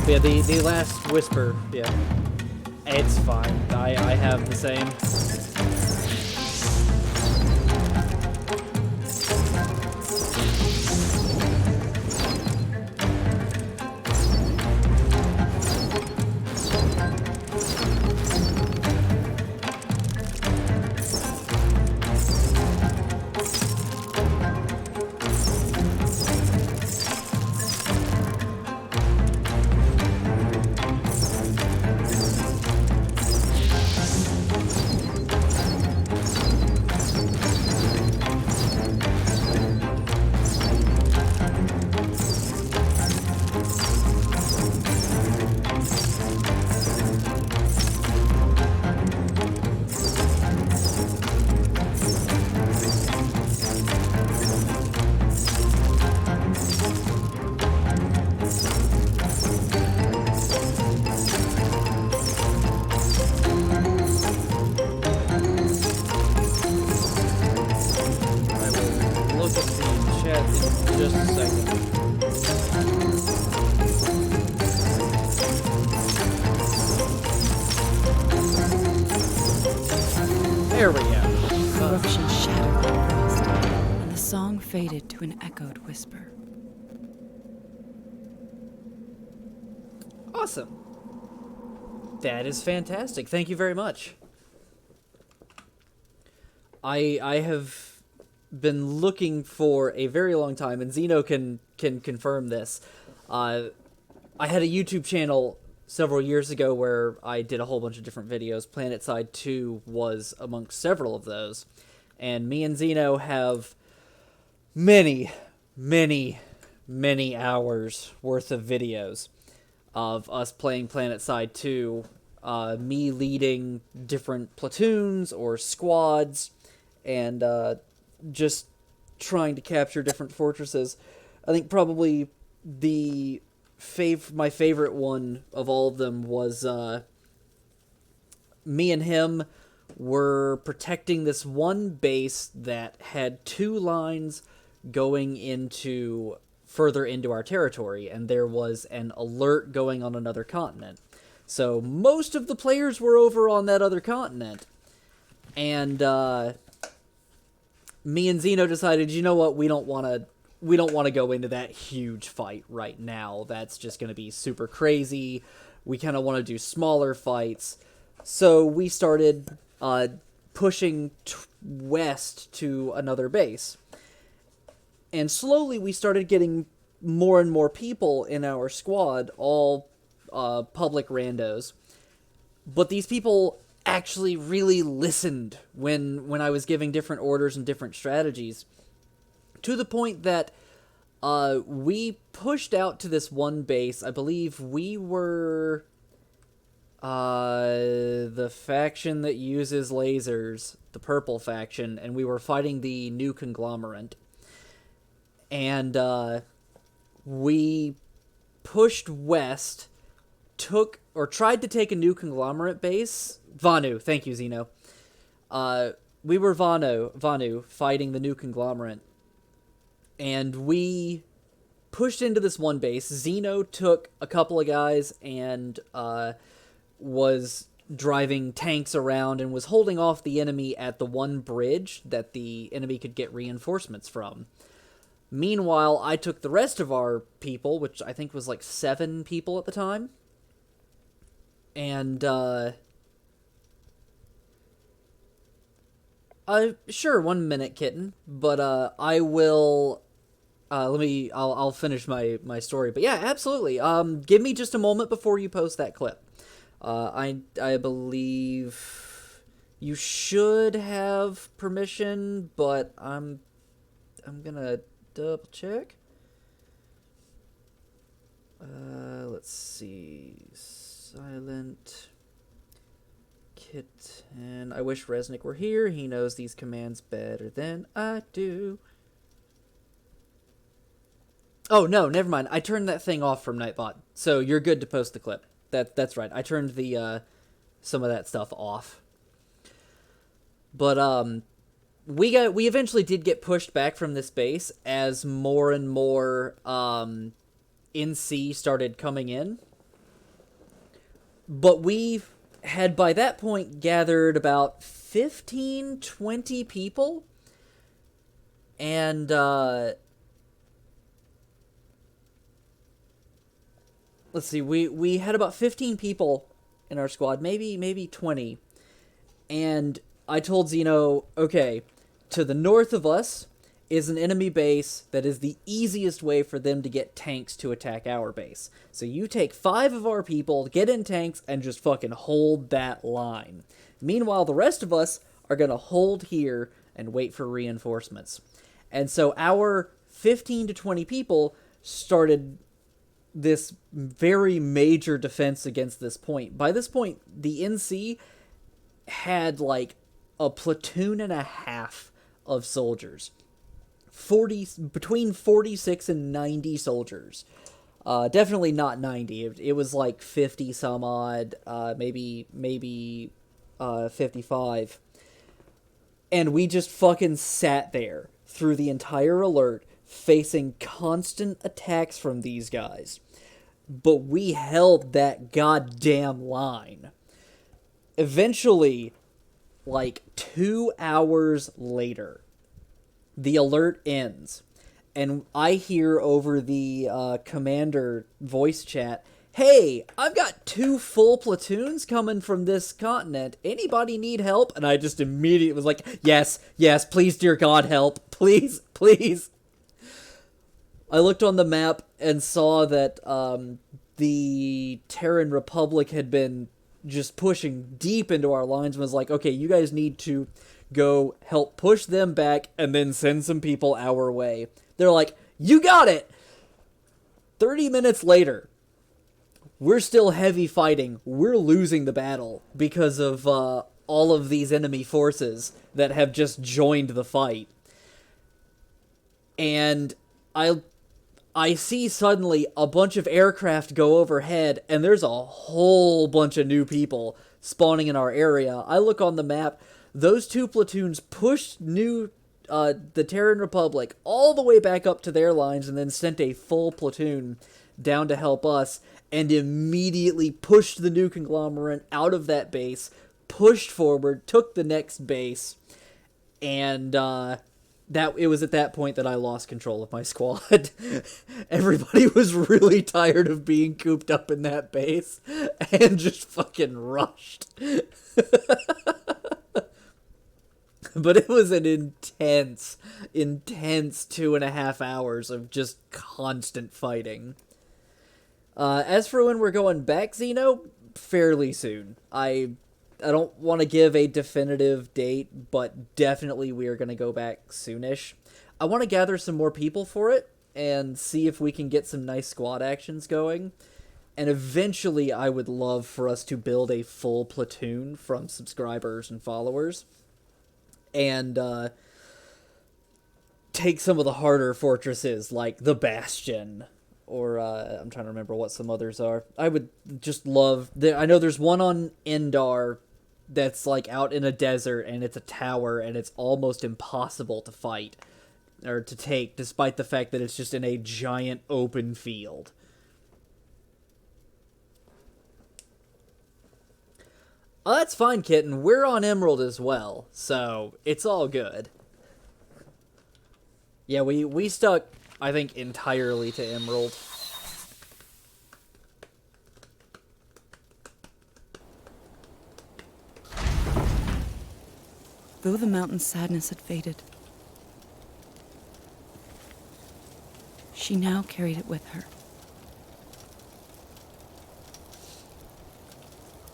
But yeah, the last whisper, yeah. It's fine. I have the same. Just a second. There we go. Corruption shattered the frost, and the song faded to an echoed whisper. Awesome. That is fantastic. Thank you very much. I have been looking for a very long time, and Zeno can confirm this. I had a YouTube channel several years ago where I did a whole bunch of different videos. PlanetSide 2 was amongst several of those. And me and Zeno have many, many, many hours worth of videos of us playing PlanetSide 2, me leading different platoons or squads, and just trying to capture different fortresses. I think probably my favorite one of all of them was me and him were protecting this one base that had two lines going into further into our territory, and there was an alert going on another continent. So most of the players were over on that other continent, and me and Zeno decided, you know what, we don't want we don't want to go into that huge fight right now. That's just going to be super crazy. We kind of want to do smaller fights. So we started pushing west to another base. And slowly we started getting more and more people in our squad, all public randos. But these people actually really listened when I was giving different orders and different strategies. To the point that we pushed out to this one base. I believe we were the faction that uses lasers, the purple faction, and we were fighting the new conglomerate. And we pushed west, tried to take a new conglomerate base. Vanu, thank you, Zeno. We were Vanu fighting the new conglomerate. And we pushed into this one base. Zeno took a couple of guys and was driving tanks around and was holding off the enemy at the one bridge that the enemy could get reinforcements from. Meanwhile, I took the rest of our people, which I think was like 7 people at the time, and sure, 1 minute, kitten, but I will I'll finish my story. But yeah, absolutely. Give me just a moment before you post that clip. I believe you should have permission, but I'm gonna double check. Let's see. Silent kitten. I wish Resnick were here. He knows these commands better than I do. Oh, no, never mind. I turned that thing off from Nightbot, so you're good to post the clip. That's right. I turned the some of that stuff off. But we eventually did get pushed back from this base as more and more NC started coming in. But we had by that point gathered about 15, 20 people. And let's see, we had about 15 people in our squad, maybe 20. And I told Zeno, okay, to the north of us is an enemy base that is the easiest way for them to get tanks to attack our base. So you take 5 of our people, get in tanks, and just fucking hold that line. Meanwhile, the rest of us are going to hold here and wait for reinforcements. And so our 15 to 20 people started this very major defense against this point. By this point, the NC had like a platoon and a half of soldiers. Between 46 and 90 soldiers. Definitely not 90. It was like 50 some odd, maybe 55. And we just fucking sat there through the entire alert, facing constant attacks from these guys. But we held that goddamn line. Eventually, like 2 hours later, the alert ends, and I hear over the commander voice chat, "Hey, I've got 2 full platoons coming from this continent. Anybody need help?" And I just immediately was like, yes, please, dear God, help. Please, please. I looked on the map and saw that the Terran Republic had been just pushing deep into our lines and was like, okay, you guys need to go help push them back and then send some people our way. They're like, you got it! 30 minutes later, we're still heavy fighting. We're losing the battle because of all of these enemy forces that have just joined the fight. And I see suddenly a bunch of aircraft go overhead, and there's a whole bunch of new people spawning in our area. I look on the map. Those 2 platoons pushed the Terran Republic all the way back up to their lines and then sent a full platoon down to help us and immediately pushed the new conglomerate out of that base, pushed forward, took the next base, and that it was at that point that I lost control of my squad. Everybody was really tired of being cooped up in that base and just fucking rushed. But it was an intense 2.5 hours of just constant fighting. As for when we're going back, Xeno, fairly soon. I don't want to give a definitive date, but definitely we are going to go back soonish. I want to gather some more people for it and see if we can get some nice squad actions going. And eventually I would love for us to build a full platoon from subscribers and followers. And take some of the harder fortresses like the Bastion. Or, I'm trying to remember what some others are. I would just love... I know there's one on Endar that's, like, out in a desert, and it's a tower, and it's almost impossible to fight. Or to take, despite the fact that it's just in a giant open field. Oh, that's fine, Kitten. We're on Emerald as well, so it's all good. Yeah, we stuck... I think entirely to Emerald. Though the mountain's sadness had faded, she now carried it with her.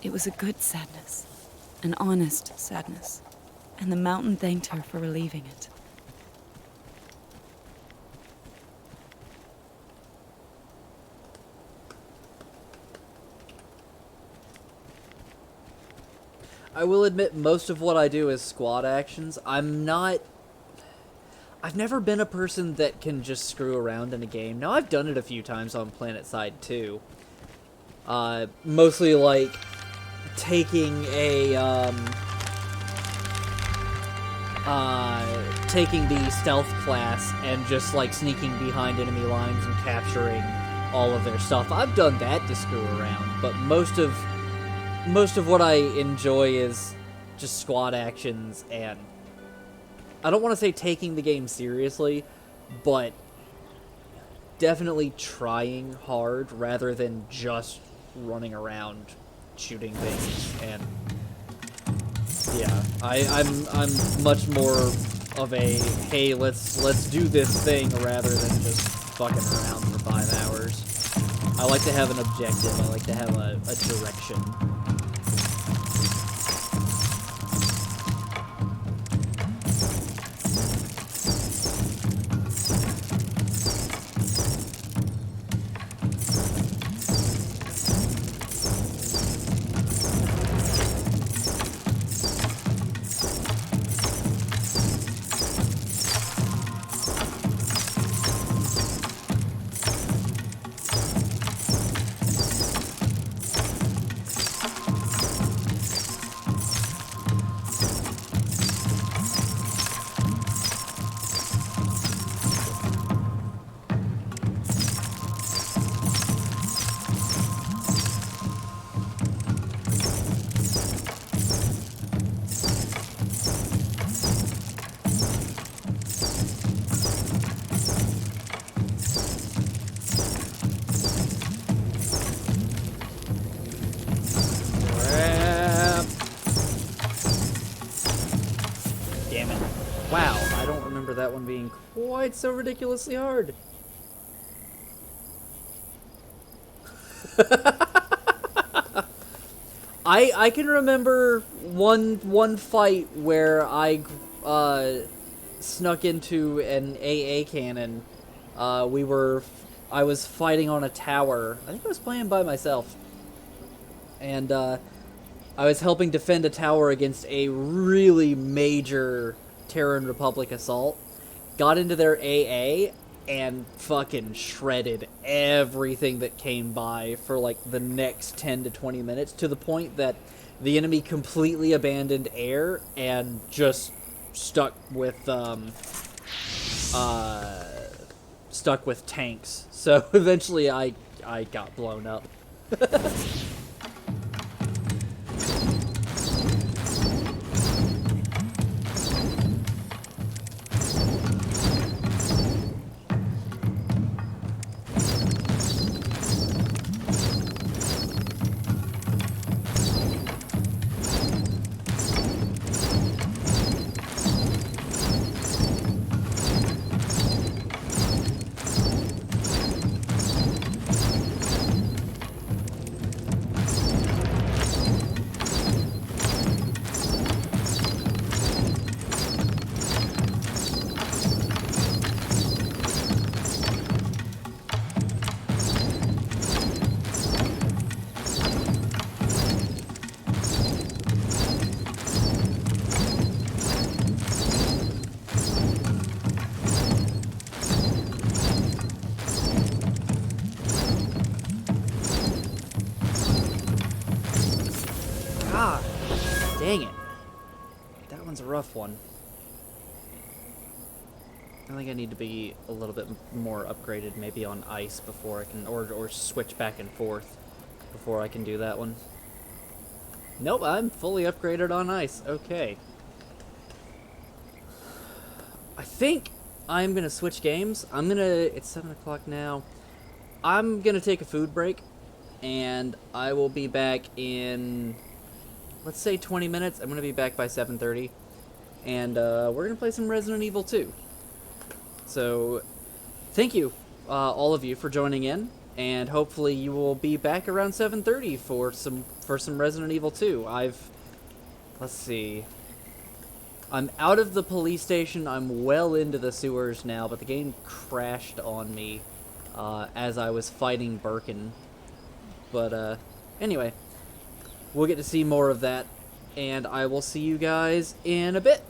It was a good sadness, an honest sadness, and the mountain thanked her for relieving it. I will admit most of what I do is squad actions. I've never been a person that can just screw around in a game. Now, I've done it a few times on PlanetSide too. Mostly like taking taking the stealth class and just like sneaking behind enemy lines and capturing all of their stuff. I've done that to screw around, but most of what I enjoy is just squad actions, and I don't want to say taking the game seriously, but definitely trying hard rather than just running around shooting things. And yeah, I'm much more of a hey, let's do this thing rather than just fucking around for 5 hours. I like to have an objective. I like to have a direction. That one being quite so ridiculously hard. I can remember one fight where I snuck into an AA cannon. I was fighting on a tower. I think I was playing by myself. And I was helping defend a tower against a really major Terran Republic assault. Got into their AA and fucking shredded everything that came by for like the next 10 to 20 minutes, to the point that the enemy completely abandoned air and just stuck with tanks. So eventually I got blown up. rough one. I think I need to be a little bit more upgraded, maybe on ice before I can, or switch back and forth before I can do that one. Nope, I'm fully upgraded on ice. Okay. I think I'm gonna switch games. It's 7 o'clock now. I'm gonna take a food break, and I will be back in, let's say 20 minutes. I'm gonna be back by 7:30, and we're gonna play some Resident Evil 2. So, thank you, all of you, for joining in, and hopefully you will be back around 7:30 for some Resident Evil 2. Let's see. I'm out of the police station. I'm well into the sewers now, but the game crashed on me as I was fighting Birkin. But anyway, we'll get to see more of that, and I will see you guys in a bit.